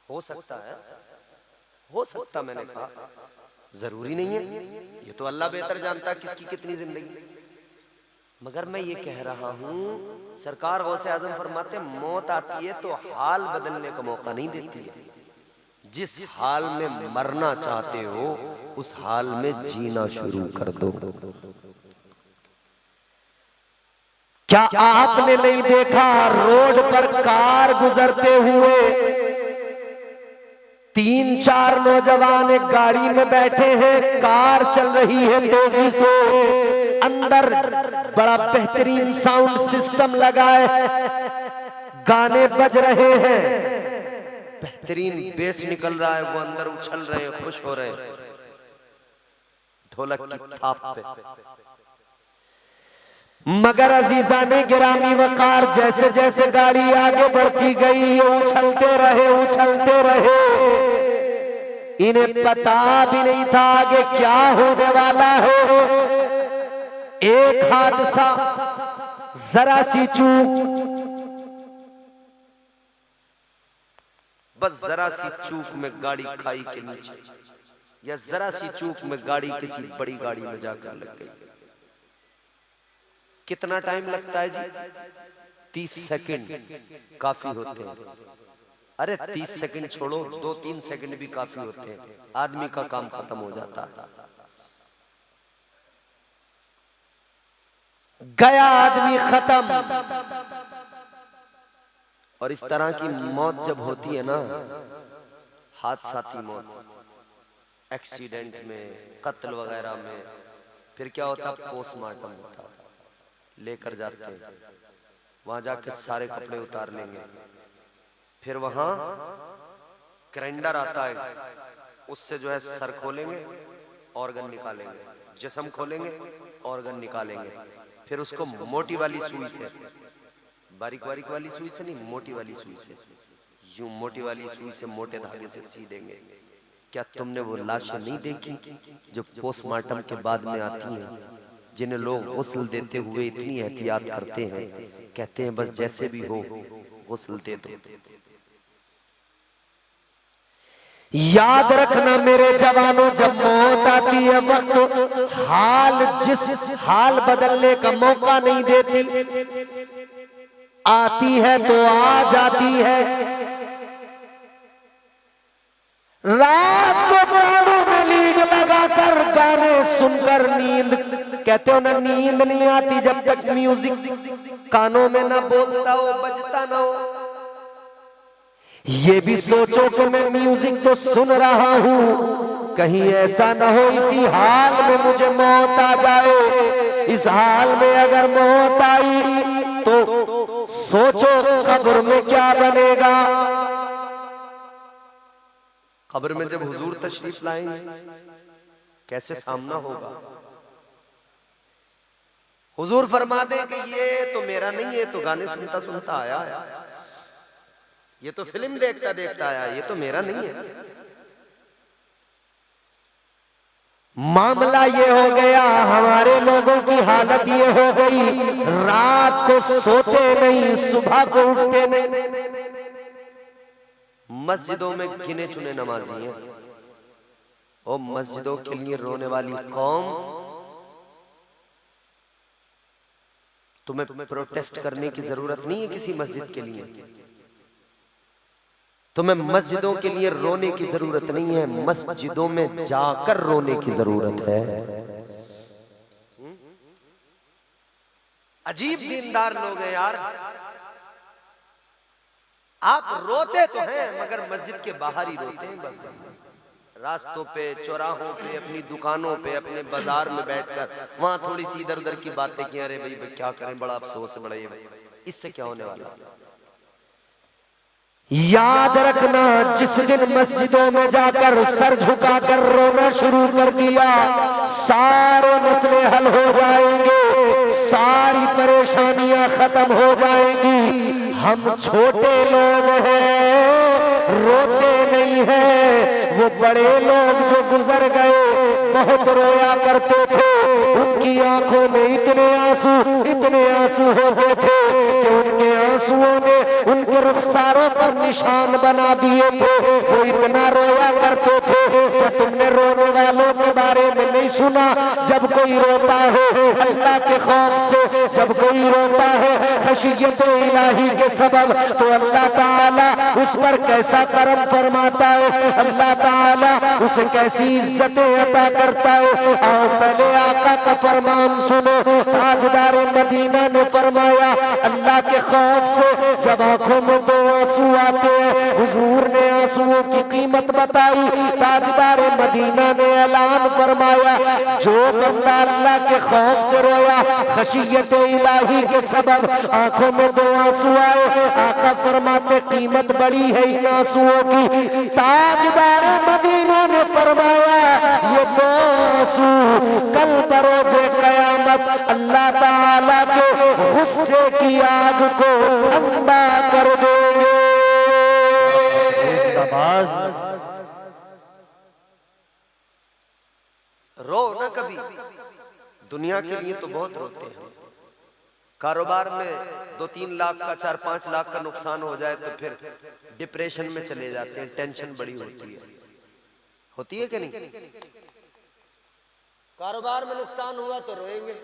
हो सकता है, हो सकता, मैंने कहा जरूरी नहीं है, ये तो अल्लाह बेहतर जानता है किसकी कितनी जिंदगी। मगर मैं ये कह रहा हूं, सरकार गौसे आजम फरमाते मौत आती है तो हाल बदलने का मौका नहीं देती है। जिस हाल में मरना चाहते हो उस हाल में जीना शुरू कर दो। क्या आपने नहीं देखा रोड पर कार गुजरते हुए 3-4 नौजवान एक गाड़ी में बैठे हैं, कार चल रही है तेजी से, अंदर बड़ा बेहतरीन साउंड सिस्टम लगा है, गाने बज रहे हैं, बेहतरीन बेस निकल रहा है, वो अंदर उछल रहे हैं, खुश हो रहे हैं ढोलक की थाप पे। मगर अजीजाने गिरामी वकार जैसे जैसे गाड़ी आगे बढ़ती गई ये उछलते रहे, इन्हें पता भी नहीं था आगे क्या होने वाला है। एक हादसा, जरा सी चूक, बस जरा सी चूक में गाड़ी खाई के नीचे, या जरा सी चूक में गाड़ी किसी बड़ी गाड़ी में जाकर लग गई। कितना टाइम लगता है जी? 30 सेकंड काफी होते हैं। अरे 30 सेकंड छोड़ो, 2-3 सेकंड भी काफी होते हैं, आदमी का काम खत्म हो जाता है। गया आदमी खत्म। और इस तरह की मौत जब होती है ना, हादसाती मौत, एक्सीडेंट में, कत्ल वगैरह में, फिर क्या होता है? पोस्टमार्टम होता है, लेकर जाते हैं, वहां जाके सारे कपड़े उतार लेंगे, फिर वहां ग्राइंडर आता है, उससे जो है सर खोलेंगे, ऑर्गन निकालेंगे, जिस्म खोलेंगे, ऑर्गन निकालेंगे, फिर उसको मोटी वाली सुई से, बारीक बारीक वाली सुई से नहीं, मोटी वाली सुई से, यूं मोटी वाली सुई से मोटे धागे से सी देंगे। क्या तुमने वो लाशें नहीं देखी जो पोस्टमार्टम के बाद में आती हैं, जिन्हें लोग गुस्ल देते हुए इतनी एहतियात करते हैं, कहते हैं बस जैसे भी हो गुस्ल दे दो। याद रखना मेरे जवानों, जब मौत आती है वक्त हाल बदलने का मौका नहीं देती, आती है तो आ जाती है। रात को कानों में लीड लगाकर गाने सुनकर नींद, कहते हो ना नींद नहीं आती जब तक म्यूजिक कानों में ना बोलता हो, बजता ना हो। ये भी सोचो कि मैं म्यूजिक तो सुन रहा हूँ, कहीं ऐसा ना हो इसी हाल में मुझे मौत आ जाए। इस हाल में अगर मौत आई तो सोचो कब्र में क्या बनेगा। कब्र में जब हुजूर तशरीफ लाएंगे कैसे सामना होगा। हुजूर फरमा दे कि ये तो मेरा नहीं है, तो गाने सुनता सुनता आया, ये तो फिल्म देखता देखता आया, ये तो मेरा नहीं है। मामला ये हो गया, हमारे लोगों की हालत ये हो गई, रात को सोते नहीं, सुबह को उठते नहीं। मस्जिदों में गिने चुने नमाजी हैं, और मस्जिदों के लिए रोने वाली कौम। तुम्हें प्रोटेस्ट करने की जरूरत नहीं है किसी मस्जिद के लिए, तुम्हें मस्जिदों के लिए रोने की जरूरत नहीं है, मस्जिदों में जाकर रोने की जरूरत है। अजीब दीनदार लोग हैं यार, आप रोते तो हैं मगर मस्जिद के बाहर ही रोते हैं। बस रास्तों पे, चौराहों पे, अपनी दुकानों पे, अपने बाजार में बैठकर वहां थोड़ी सी इधर उधर की बातें की, अरे भाई क्या करें, बड़ा अफसोस है, बड़ा ये, इससे क्या होने वाला। याद रखना, जिस दिन मस्जिदों में जाकर सर झुकाकर रोना शुरू कर दिया, सारे मसले हल हो जाएंगे, सारी परेशानियां खत्म हो जाएंगी। हम छोटे लोग हैं रोते नहीं हैं। वो बड़े लोग जो गुजर गए बहुत रोया करते थे, उनकी आंखों में इतने आंसू होते थे कि उनके आंसुओं ने उनके रुखसारों पर निशान बना दिए थे। वो इतना रोया करते थे। क्या तुमने रोने वालों के बारे में नहीं सुना? जब कोई रोता है अल्लाह के खौफ से, जब कोई रोता है खशियत इलाही के सबब, तो अल्लाह ताला उस पर कैसा करम फरमाता है, अल्लाह ताला उसे कैसी इज्जतें अता करता है। आओ पहले आका का फरमान सुनो। ताजदार मदीना ने फरमाया अल्लाह के खौफ से जब आंखों में दो आंसू आते हैं, हुजूर ने आंसुओं की कीमत बताई। ताजदार मदीना ने ऐलान फरमाया जो बंदा अल्लाह के खौफ से रोया खशियत इलाही के सबब आंखों में दो आंसू आए, आका फरमाते कीमत बड़ी है इन आंसुओं की। ताजदार मदीना ने फरमाया ये दो आंसू कल बरोज़े क़यामत अल्लाह ताला के गुस्से की आग को ठंडा कर देंगे। रो ना कभी, दुनिया के लिए तो बहुत रोते हैं। कारोबार में 2-3 लाख का 4-5 लाख का नुकसान हो जाए तो फिर डिप्रेशन में चले जाते हैं, टेंशन बड़ी होती है कि नहीं? कारोबार में नुकसान हुआ तो रोएंगे,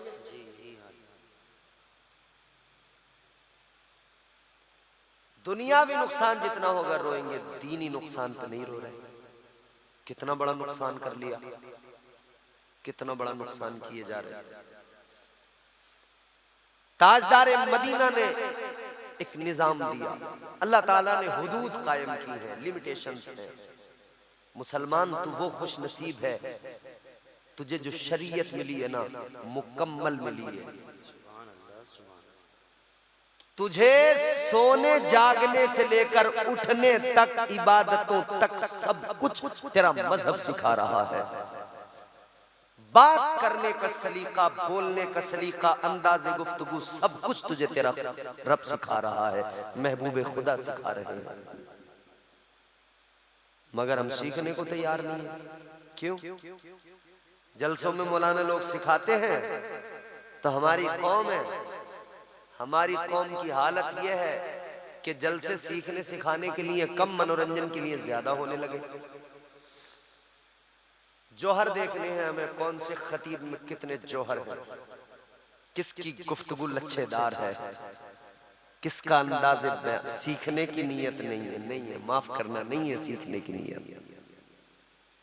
दुनियावी नुकसान जितना होगा रोएंगे, दीनी नुकसान तो नहीं रो रहे। कितना बड़ा नुकसान कर लिया, कितना बड़ा नुकसान किए जा रहे हैं। ताजदार मदीना ने एक निजाम दिया, अल्लाह ताला ने हुदूद कायम की है, लिमिटेशंस है। मुसलमान तू वो खुश नसीब है तुझे जो शरीयत मिली है ना मुकम्मल मिली है। तुझे सोने जागने से लेकर उठने तक, इबादतों तक सब कुछ तेरा मजहब सिखा रहा है। बात करने का सलीका, बोलने का सलीका, अंदाज़े गुफ्तगू, सब कुछ तुझे तेरा रब सिखा रहा है, महबूबे खुदा सिखा रहे हैं। मगर हम सीखने को तैयार नहीं है। क्यों? जलसों में मौलाना लोग सिखाते हैं तो हमारी कौम है, हमारी कौम की हालत यह है कि जलसे सीखने सिखाने के लिए कम, मनोरंजन के लिए ज्यादा होने लगे। जौहर देखने हैं हमें, कौन से खतीब में कितने जौहर हैं, किसकी गुफ्तगू लच्छेदार है, किसका अंदाज़े सीखने की नीयत नहीं है, माफ करना नहीं है सीखने की नीयत।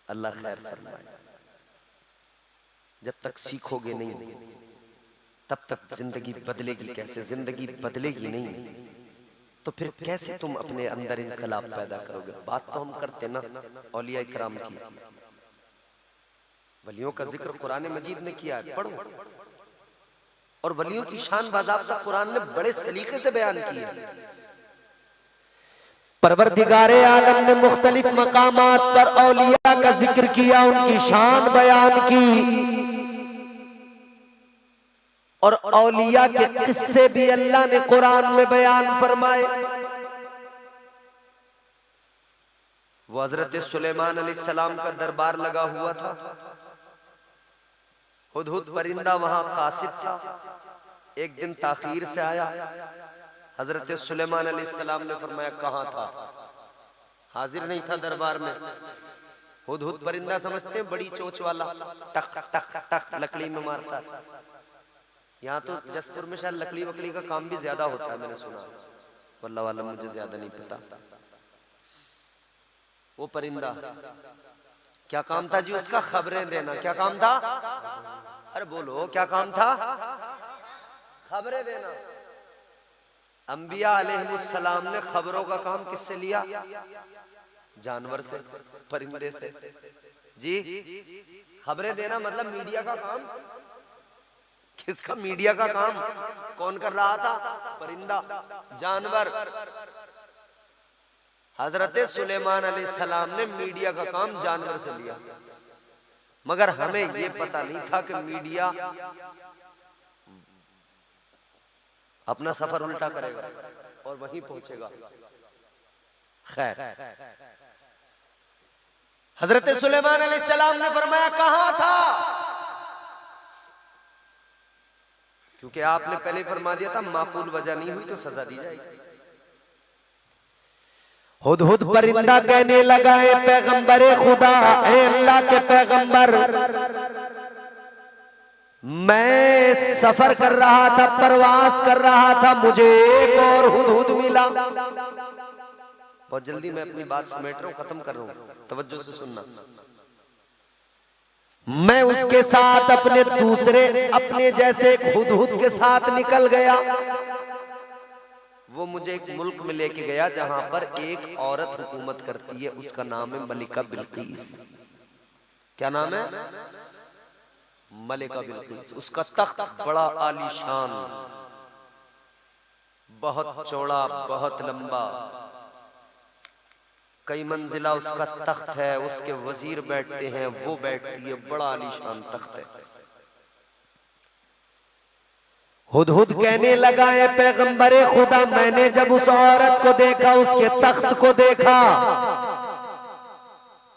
अल्लाह खैर फरमाए। जब तक सीखोगे नहीं तब तक जिंदगी बदलेगी कैसे? जिंदगी बदलेगी नहीं तो फिर कैसे तुम अपने अंदर इनकलाब पैदा करोगे? बात तो हम करते ना औलिया इकराम की, वलियों का जिक्र कुरान मजीद ने किया है, पढ़ो। और वलियों की शान बाज़ाब्ता कुरान ने बड़े सलीके से बयान की है। परवरदिगारे आलम ने मुख्तलिफ मकामात पर औलिया का जिक्र किया, उनकी शान बयान की, और औलिया के किस्से भी अल्लाह ने कुरान में बयान फरमाए। वो हजरत सुलेमान अलैहिस्सलाम का दरबार लगा हुआ था, हुदहुद परिंदा वहां कासिद था। एक दिन ताखीर से आया, हजरत सुलेमान अलैहिस्सलाम ने फरमाया कहाँ था? हाजिर नहीं था दरबार में। हुदहुद परिंदा समझते हैं बड़ी चोंच वाला, टक टक टक लकड़ी में मारता। यहाँ तो जसपुर में शायद लकड़ी वकड़ी का काम भी ज्यादा होता है, मैंने सुना, वल्लाह वाला मुझे ज्यादा नहीं पता। वो परिंदा क्या काम था जी उसका? खबरें देना। क्या काम था? अरे बोलो क्या काम था? खबरें देना। अंबिया अलैहिस्सलाम ने खबरों का काम किससे लिया? जानवर से, परिंदे से। जी खबरें देना मतलब मीडिया का काम। किसका? मीडिया का काम। कौन कर रहा था? परिंदा, जानवर। हजरत सुलेमान अलैहिस्सलाम ने मीडिया का काम जानवर से लिया। मगर हमें ये पता नहीं था कि मीडिया अपना सफर उल्टा करेगा। और वहीं पहुंचेगा। खैर, हजरत सुलेमान अलैहिस्सलाम ने फरमाया कहां था, क्योंकि आपने पहले फरमा दिया था माकूल वजह नहीं हुई तो सजा दी जाएगी। हुदहुद परिंदा कहने लगा, ए पैगंबरे खुदा, ए अल्लाह के पैगंबर, मैं सफर कर रहा था, प्रवास कर रहा था, मुझे एक और हुदहुद मिला। बहुत जल्दी मैं अपनी बात समेट रहा हूं, खत्म कर रहा हूं, तवज्जो से सुनना। मैं उसके साथ अपने दूसरे अपने जैसे हुदहुद के साथ निकल गया। वो मुझे एक मुल्क में लेके गया जहां पर एक औरत हुकूमत करती है, उसका नाम है मलिका बिल्कीस। क्या नाम है? मलिका बिल्कीस। उसका तख्त बड़ा आलीशान, बहुत चौड़ा, बहुत लंबा, कई मंजिला उसका तख्त है, उसके वजीर बैठते हैं, वो बैठती है, बड़ा आलीशान तख्त है। हुदहुद कहने लगा, ए पैगंबरे खुदा, मैंने जब उस औरत को देखा, उसके तख्त को देखा,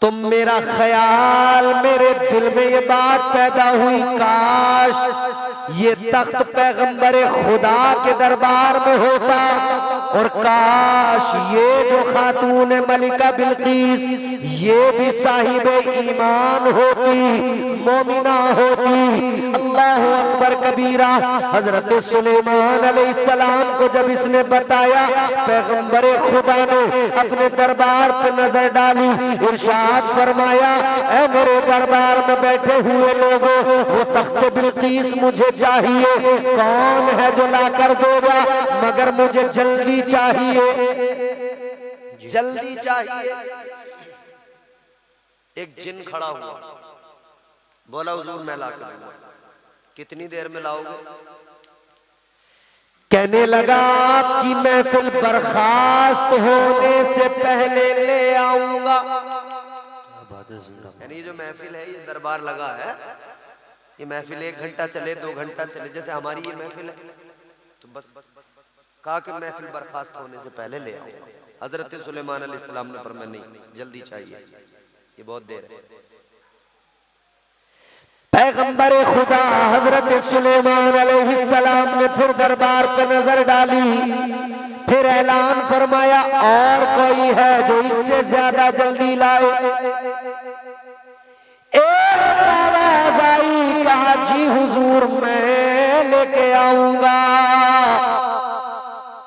तो मेरा ख्याल, मेरे दिल में ये बात पैदा हुई, काश ये तख्त पैगंबरे खुदा के दरबार में होता, और काश ये जो खातून मलिका बिल्कीस ये भी साहिब ईमान होती, मोमिना होती। अल्लाह अकबर कबीरा। हजरत सुलेमान अलैहिस्सलाम को जब इसने बताया, पैगंबरे खुदा ने अपने दरबार पे नजर डाली, इरशाद फरमाया, ऐ मेरे दरबार में बैठे हुए लोगों, वो तख्त बिल्कीस मुझे चाहिए, कौन है जो ला कर देगा, मगर मुझे जल्दी चाहिए, जल्दी चाहिए। एक जिन खड़ा हुआ, बोला हुजूर मैं ला कर दूंगा। कितनी देर में लाओगे? कहने लगा, आपकी महफिल बर्खास्त होने से पहले ले आऊंगा। यानी ये जो महफिल है, ये दरबार लगा है, ये महफिल 1 घंटा चले, 2 घंटा चले, जैसे हमारी ये महफिल है, तो बस कहा कि महफिल बर्खास्त होने से पहले ले आओ। हजरत सुलेमान अलैहिस्सलाम ने फरमाया नहीं, जल्दी चाहिए, ये बहुत देर है। पैगंबर खुदा हजरत सुलेमान अलैहिस्सलाम ने फिर दरबार पर नजर डाली, फिर ऐलान फरमाया, और कोई है जो इससे ज्यादा जल्दी लाए? एक आवाज आई, कहा जी हुजूर मैं लेके आऊंगा।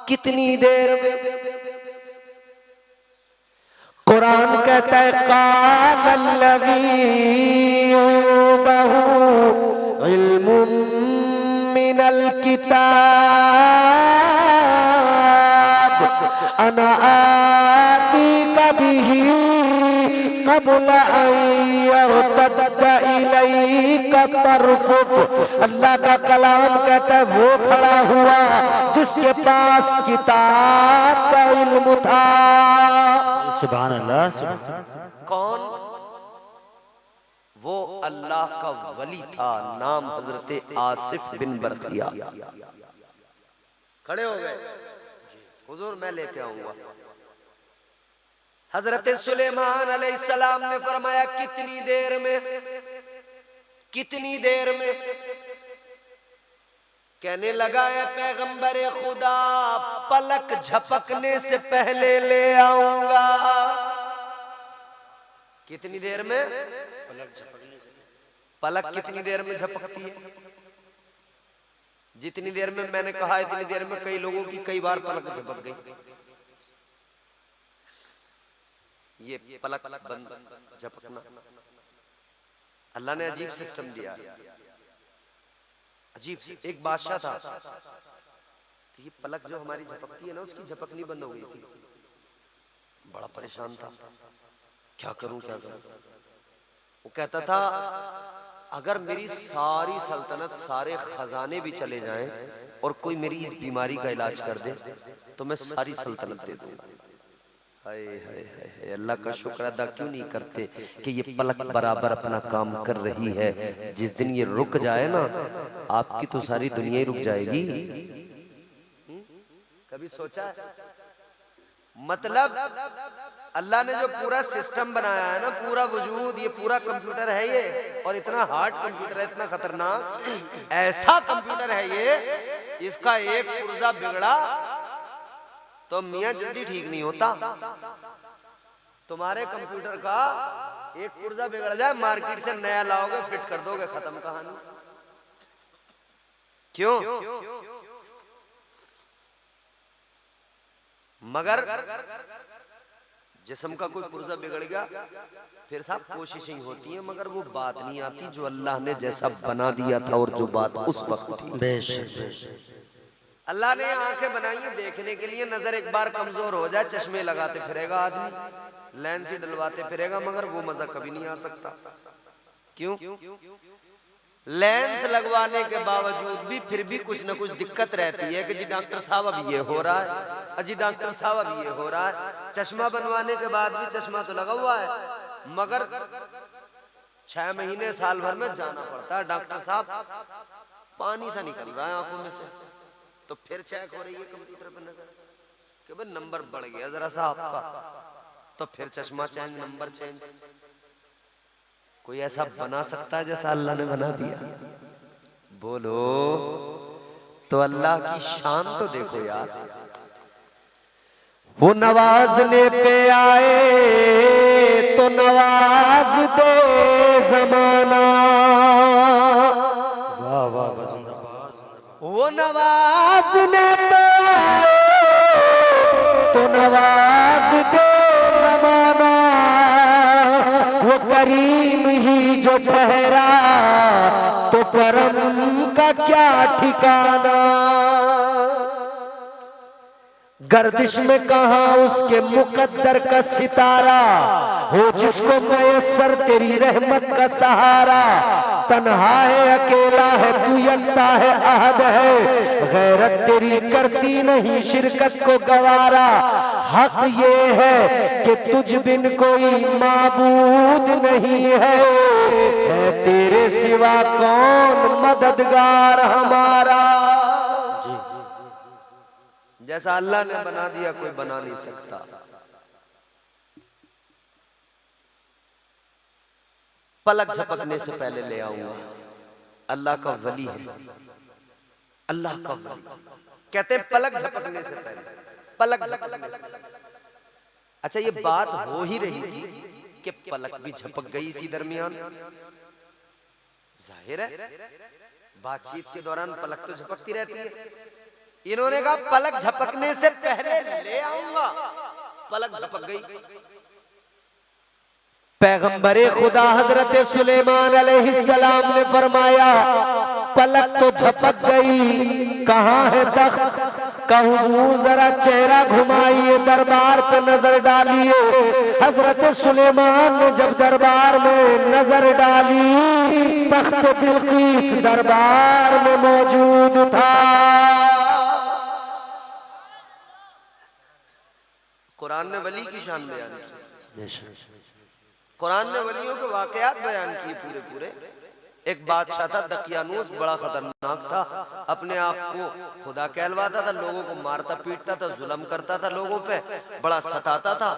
कितनी देर में? कुरान कहता है, कालल्लज़ी इंदहु इल्मुम मिनल किताब अना आतीका बिही क़ब्ल अन यर्तद्दा इलैका तर्फुक। अल्लाह का कलाम कहता है, वो खड़ा हुआ जिसके पास किताब का इल्म था। सुभान अल्लाह, सुभान। कौन? वो अल्लाह का वली था, नाम हजरत आसिफ बिन बरखिया। खड़े हो गए, हुजूर मैं लेके आऊंगा। हजरत सुलेमान अलैहिस्सलाम ने फरमाया, कितनी देर में? कितनी देर में? कहने लगा, है पैगंबरे खुदा, पलक झपकने से पहले ले आऊंगा। कितनी देर में? पलक कितनी देर में झपकती है? जितनी देर में मैंने कहा, इतनी देर में कई लोगों की कई बार पलक झपक गई। ये पलक बंद झपकना अल्लाह ने अजीब सिस्टम दिया, अजीब। एक बादशाह था, तो ये पलक जो हमारी झपकती है ना, उसकी झपकनी बंद हो गई थी। बड़ा परेशान था, क्या करूं क्या करूं। वो कहता था, अगर मेरी सारी सल्तनत, सारे खजाने भी चले जाएं और कोई मेरी इस बीमारी का इलाज कर दे, तो मैं सारी सल्तनत दे दूंगा। हाय हाय हाय, अल्लाह का शुक्र अदा क्यों नहीं करते कि ये पलक बराबर अपना काम कर रही है। जिस दिन ये रुक जाए ना, आपकी तो सारी दुनिया ही रुक जाएगी। कभी सोचा है? मतलब अल्लाह ने जो पूरा सिस्टम बनाया है ना, पूरा वजूद, ये पूरा कंप्यूटर है ये, और इतना हार्ड कंप्यूटर है, इतना खतरनाक, ऐसा कंप्यूटर है ये, इसका एक पुर्जा बिगड़ा तो मियां जल्दी ठीक नहीं होता। तुम्हारे कंप्यूटर का एक पुर्जा बिगड़ जाए, मार्केट से नया लाओगे, फिट कर दोगे, खत्म कहानी। क्यों? मगर जिस्म का कोई पुर्जा बिगड़ गया, फिर साहब कोशिशें होती हैं, मगर वो बात नहीं आती जो अल्लाह ने जैसा बना दिया था और जो बात उस वक्त थी। बेशक अल्लाह ने आंखें बनाई हैं देखने के लिए, नजर एक बार कमजोर हो जाए, चश्मे लगाते फिरेगा आदमी, लेंस ही डलवाते फिरेगा, मगर वो मजा कभी नहीं आ सकता। क्यों? लेंस लगवाने के बावजूद भी फिर भी कुछ ना कुछ दिक्कत रहती है कि जी डॉक्टर साहब अब ये हो रहा है, अजी डॉक्टर साहब अब ये हो रहा है। चश्मा बनवाने के बाद भी चश्मा तो लगा हुआ है, मगर 6 महीने साल भर में जाना पड़ता है, डॉक्टर साहब पानी सा निकल रहा है आंखों में से, तो फिर चेक हो रही है कंप्यूटर पर नजर कि भाई नंबर बढ़ गया जरा सा आपका, तो फिर चश्मा चेंज, नंबर चेंज। कोई ऐसा बना सकता है जैसा अल्लाह ने बना दिया? बोलो तो अल्लाह की शान तो देखो यार। वो नवाजने पे आए तो नवाज दे जमाना, वाह वाह वाह, जिंदाबाद। वो नवाजने पे आए तो नवाज दे जमाना, वो करीम ही जो ठहरा तो करम का क्या ठिकाना। गर्दिश में कहा उसके मुकद्दर का सितारा, हो जिसको मयसर तेरी रहमत का सहारा। तन्हा है, अकेला है, तू यकता है, अहद है, गैरत तेरी करती नहीं शिरकत को गवारा। हक ये है कि तुझ बिन कोई माबूद नहीं है, तेरे सिवा कौन मददगार हमारा। जैसा अल्लाह ने बना दिया कोई बना नहीं सकता। पलक झपकने से पहले ले आऊंगा, अल्लाह का वली है, अल्लाह का वली। कहते हैं पलक झपकने से पहले, पलक झपकने से पहले। अच्छा ये बात हो ही रही थी कि पलक भी झपक गई इसी दरमियान, जाहिर है बातचीत के दौरान पलक तो झपकती रहती है। इन्होंने कहा पलक झपकने से पहले ले आऊंगा, पलक झपक गई। पैगंबरे खुदा हजरत सुलेमान अलैहिस्सलाम ने फरमाया पलक तो झपक गई, कहाँ है तख्त? का हुजूर जरा चेहरा घुमाइए, दरबार पे नजर डालिए। हजरत सुलेमान ने जब दरबार में नजर डाली, तख्त बिल्किस दरबार में मौजूद था। कुरान ने वली की शान बयान की, कुरान ने वलियों के वाकयात बयान किए पूरे पूरे। एक बादशाह था दकियानूस, बड़ा खतरनाक था, अपने आप को खुदा कहलवाता था, लोगों को मारता पीटता था, जुल्म करता था, लोगों पे बड़ा सताता था,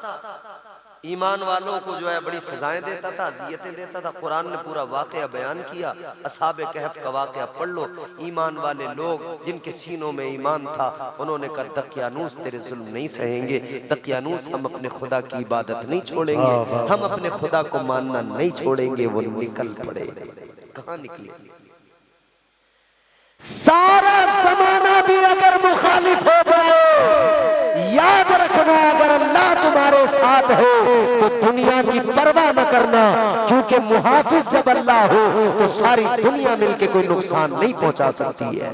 ईमान वालों को जो है बड़ी सजाएं देता था, अजियतें देता था। कुरान ने पूरा वाकया बयान किया। असहाबे कहफ का वाकया पढ़ लो। ईमान वाले लोग जिनके सीनों में ईमान था, उन्होंने कहा दकियानूस तेरे जुल्म नहीं सहेंगे, दकियानूस हम अपने खुदा की इबादत नहीं छोड़ेंगे, हम अपने खुदा को मानना नहीं छोड़ेंगे। वो निकल पड़े। कहाँ निकले? सारा जमाना भी अगर मुखालिफ हो जाए, याद रखना अगर अल्लाह तुम्हारे साथ हो तो दुनिया की परवाह न करना, क्योंकि मुहाफिज जब अल्लाह हो तो सारी दुनिया मिलके कोई नुकसान नहीं पहुंचा सकती है।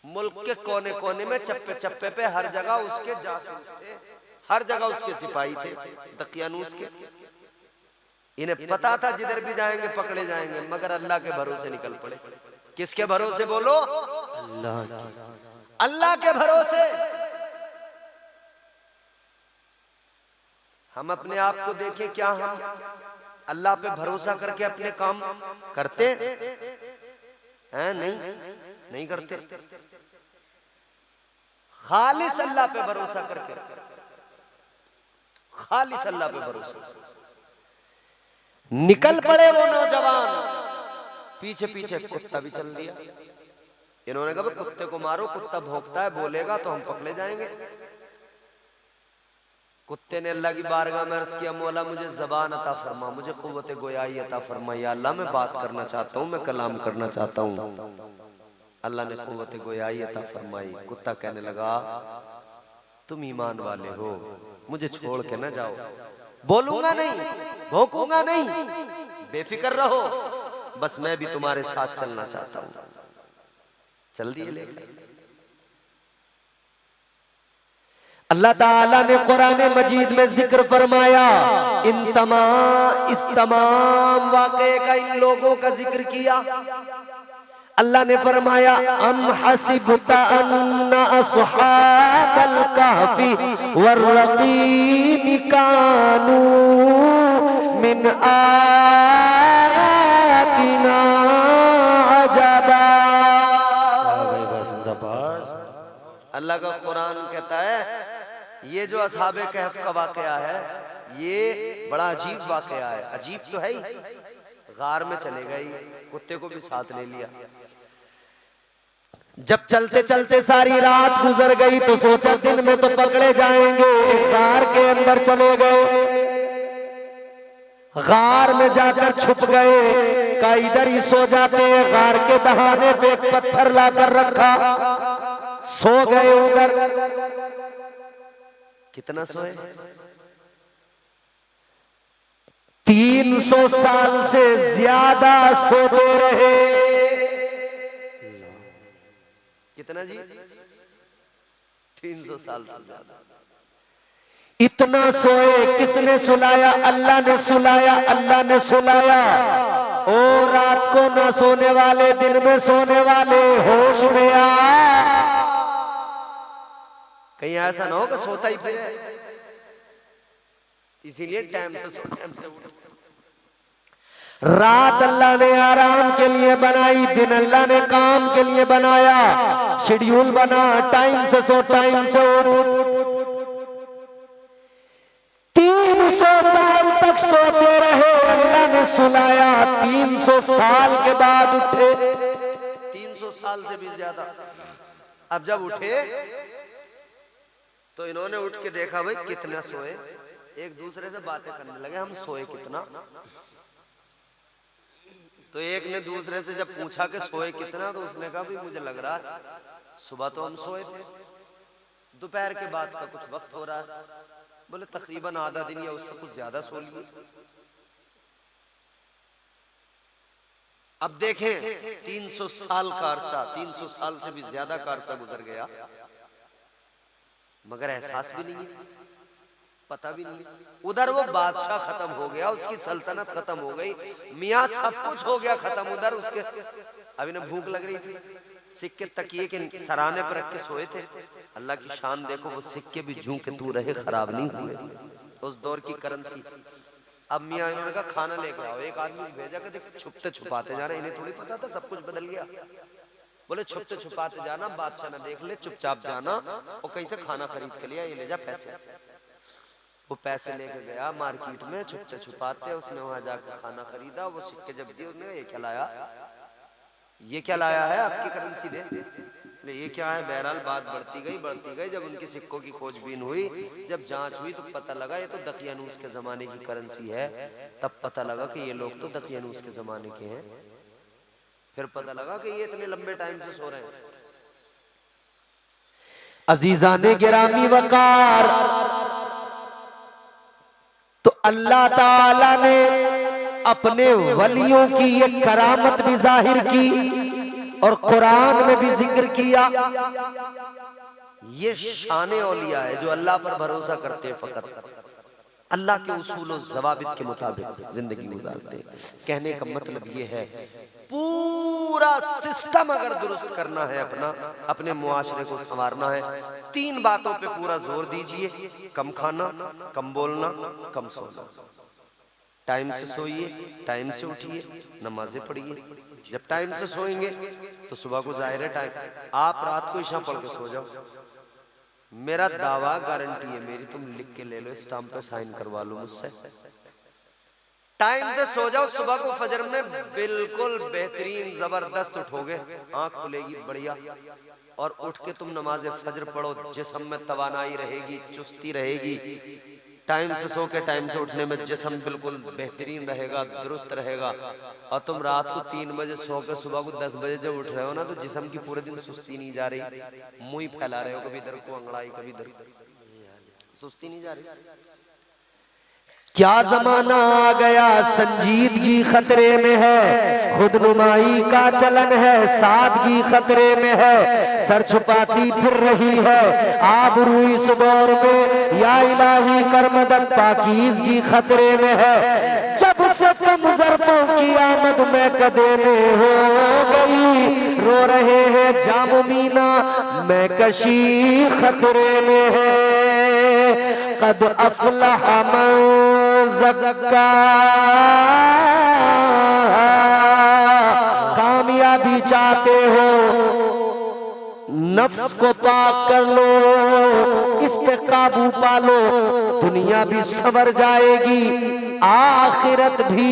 मुल्क के कोने कोने में, चप्पे चप्पे पे, हर जगह उसके जासूस थे, हर जगह उसके सिपाही थे दकियानूस के। इन्हें पता था जिधर भी जाएंगे पकड़े जाएंगे, मगर अल्लाह के भरोसे निकल पड़े। किसके भरोसे? बोलो अल्लाह के भरोसे। हम अपने आप को देखें, क्या हम अल्लाह पे भरोसा करके अपने काम करते हैं? नहीं। नहीं करते। खालिस अल्लाह पे भरोसा करके, खालिस अल्लाह पे भरोसा। निकल पड़े वो नौजवान, पीछे पीछे कुत्ता भी चल दिया। इन्होंने कहा कुत्ते को मारो, कुत्ता भौंकता है, बोलेगा तो हम पकड़े जाएंगे। कुत्ते ने अल्लाह की बारगाह में अर्ज किया, मौला मुझे ज़बान अता फरमा, मुझे कुव्वत गोयाई अता फरमा, या अल्लाह मैं बात करना चाहता हूँ, मैं कलाम करना चाहता हूँ। अल्लाह ने कुव्वत गोयाई अता फरमाई। कुत्ता कहने लगा तुम ईमान वाले हो, मुझे छोड़ के ना जाओ, बोलूंगा नहीं, भौंकूंगा नहीं, बेफिक्र रहो, बस मैं भी तुम्हारे साथ चलना चाहता हूँ। चल दिए लेकर। अल्लाह ताला ने कुरान मजीद में जिक्र फरमाया, इस तमाम वाक़े का, इन लोगों का जिक्र किया। अल्लाह ने फरमाया अम हसिबता अन्ना अस्हाबल कहफी वर्रक़ीम कानू मिन आयातिना अजबा। अल्लाह का कुरान कहता है ये जो असहाबे कहफ का वाकया है ये बड़ा अजीब वाकया है। अजीब तो है ही, गार में चले गए, कुत्ते को भी साथ ले लिया। जब चलते चलते सारी रात गुजर गई तो सोचा दिन में तो पकड़े जाएंगे, गार के अंदर चले गए, गार में जाकर छुप गए। का इधर ही सो जाते हैं, गार के दहाने पे एक पत्थर लाकर रखा, सो गए उधर। कितना सोए? 300 साल से ज्यादा सोते रहे। कितना जी? 300 साल से ज्यादा। इतना सोए, किसने सुलाया? अल्लाह ने सुलाया, अल्लाह ने सुलाया। ओ रात को ना सोने वाले, दिन में सोने वाले, होश में आ। कहीं ऐसा ना हो कि सोता ही फिर, इसीलिए टाइम से सो, टाइम से उठो। रात अल्लाह ने आराम के लिए बनाई, दिन अल्लाह ने काम के लिए बनाया। शेड्यूल बना, टाइम से सो, टाइम से उठ। 300 साल तक सोते रहे, अल्लाह ने सुलाया। 300 साल के बाद उठे, 300 साल से भी ज्यादा। अब जब उठे तो इन्होंने उठ के देखा भाई कितना सोए। एक दूसरे से बातें करने लगे, हम सोए कितना। तो एक ने दूसरे से जब पूछा कि सोए कितना, तो उसने कहा भी मुझे लग रहा है सुबह तो हम सोए थे, दोपहर के बाद का कुछ वक्त हो रहा है। बोले तकरीबन आधा दिन या उससे कुछ ज्यादा सो लिए। अब देखें 300 साल का अरसा, 300 साल से भी ज्यादा का अरसा गुजर गया, मगर एहसास भी नहीं, पता भी नहीं। उधर वो बादशाह खत्म हो गया, उसकी सल्तनत खत्म हो गई, मियाँ सब कुछ हो गया खत्म। उधर उसके अभी ना भूख लग रही थी, सिक्के तकिए के सराहने पर रख के सोए थे। अल्लाह की शान देखो, वो सिक्के भी जूं के तू रहे खराब नहीं हुए, उस दौर की करेंसी। अब मियाँ इन्होंने कहा खाना लेके आओ। एक आदमी भेजा कि देख छुपते छुपाते जाना, इन्हें थोड़ी पता था सब कुछ बदल गया। बोले छुपते छुपाते जाना, बादशाह ना देख ले, चुपचाप जाना और कहीं से खाना खरीद के लिया, ये ले जा पैसे। वो पैसे लेके गया मार्केट में, छुपते छुपाते उसने वहां जाकर खाना खरीदा। वो सिक्के जब दिए, उसने ये क्या लाया, ये क्या लाया है, आपकी करेंसी दे। ये क्या है? बहरहाल बात बढ़ती गई। जब उनकी सिक्कों की खोजबीन हुई, जब जांच हुई तो पता लगा ये तो दकियानूस के जमाने की करेंसी है। तब पता लगा कि ये लोग तो दकियानूस के जमाने के हैं। फिर पता लगा कि ये इतने लंबे टाइम से सो रहे हैं। अजीजाने गिरामी वकार, तो अल्लाह ताला ने अपने वलियों की ये करामत भी जाहिर की और कुरान में भी जिक्र किया। ये शान औलिया है जो अल्लाह पर भरोसा करते हैं, फकत अल्लाह के उसूल और ज़वाबित के मुताबिक जिंदगी गुजारते हैं। कहने का मतलब ये है, पूरा सिस्टम अगर दुरुस्त करना है, अपने मुआशरे को संवारना है, 3 बातों पे पूरा जोर दीजिए। कम खाना, कम बोलना, कम सोना। टाइम से सोइए, टाइम से उठिए, नमाजें पढ़िए। जब टाइम से सोएंगे तो सुबह को जाहिर है टाइम, आप रात को ईशा पढ़ के सो जाओ। मेरा दावा, गारंटी है मेरी, तुम लिख के ले लो, स्टाम्प पे साइन करवा लो मुझसे। टाइम से सो जाओ, सुबह को फजर में बिल्कुल बेहतरीन जबरदस्त उठोगे, आंख खुलेगी बढ़िया, और उठ के तुम नमाज फजर पढ़ो, जिस्म में तवानाई रहेगी, चुस्ती रहेगी। टाइम से सो के टाइम से उठने में जिस्म बिल्कुल बेहतरीन रहेगा, दुरुस्त रहेगा। और तुम रात को 3 बजे सो के सुबह को 10 बजे जब उठ रहे हो ना, तो जिस्म की पूरे दिन सुस्ती नहीं जा रही, मुंह फैला रहे हो, कभी इधर को अंगड़ाई, कभी इधर, सुस्ती नहीं जा रही। क्या जमाना आ गया, संजीदगी खतरे में है, खुदनुमाई का चलन है, सादगी खतरे में है, सर छुपाती फिर रही है आबरू इस दौर में, या इलाही कर मदद, पाकीज़गी खतरे में है। जब से कम ज़र्फ़ों की आमद में कदे में हो गई, रो रहे हैं जाम मीना मैं कशी खतरे में है। कद अफ़लह मन ज़क्का, कामयाबी चाहते हो नफ्स को पाक कर लो, इस पे काबू पालो, दुनिया भी संवर जाएगी, आखिरत भी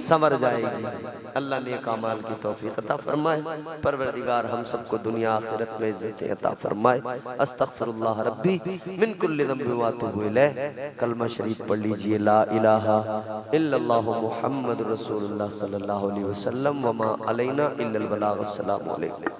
संवर जाएगी। अल्लाह ने कमाल की तौफीक अता फरमाए। परवरदिगार हम सबको दुनिया आखिरत में इज्जत अता फरमाए। अस्तगफिरुल्लाह रब्बी मिन कुल्लि ज़ंबि व अतूबु इलैह। कलमा शरीफ पढ़ लीजिए, ला इलाहा इल्लल्लाहु मुहम्मदुर रसूलुल्लाह सल्लल्लाहु अलैहि वसल्लम व मा अलैना इल्लल बलाग। अस्सलामु अलैकुम।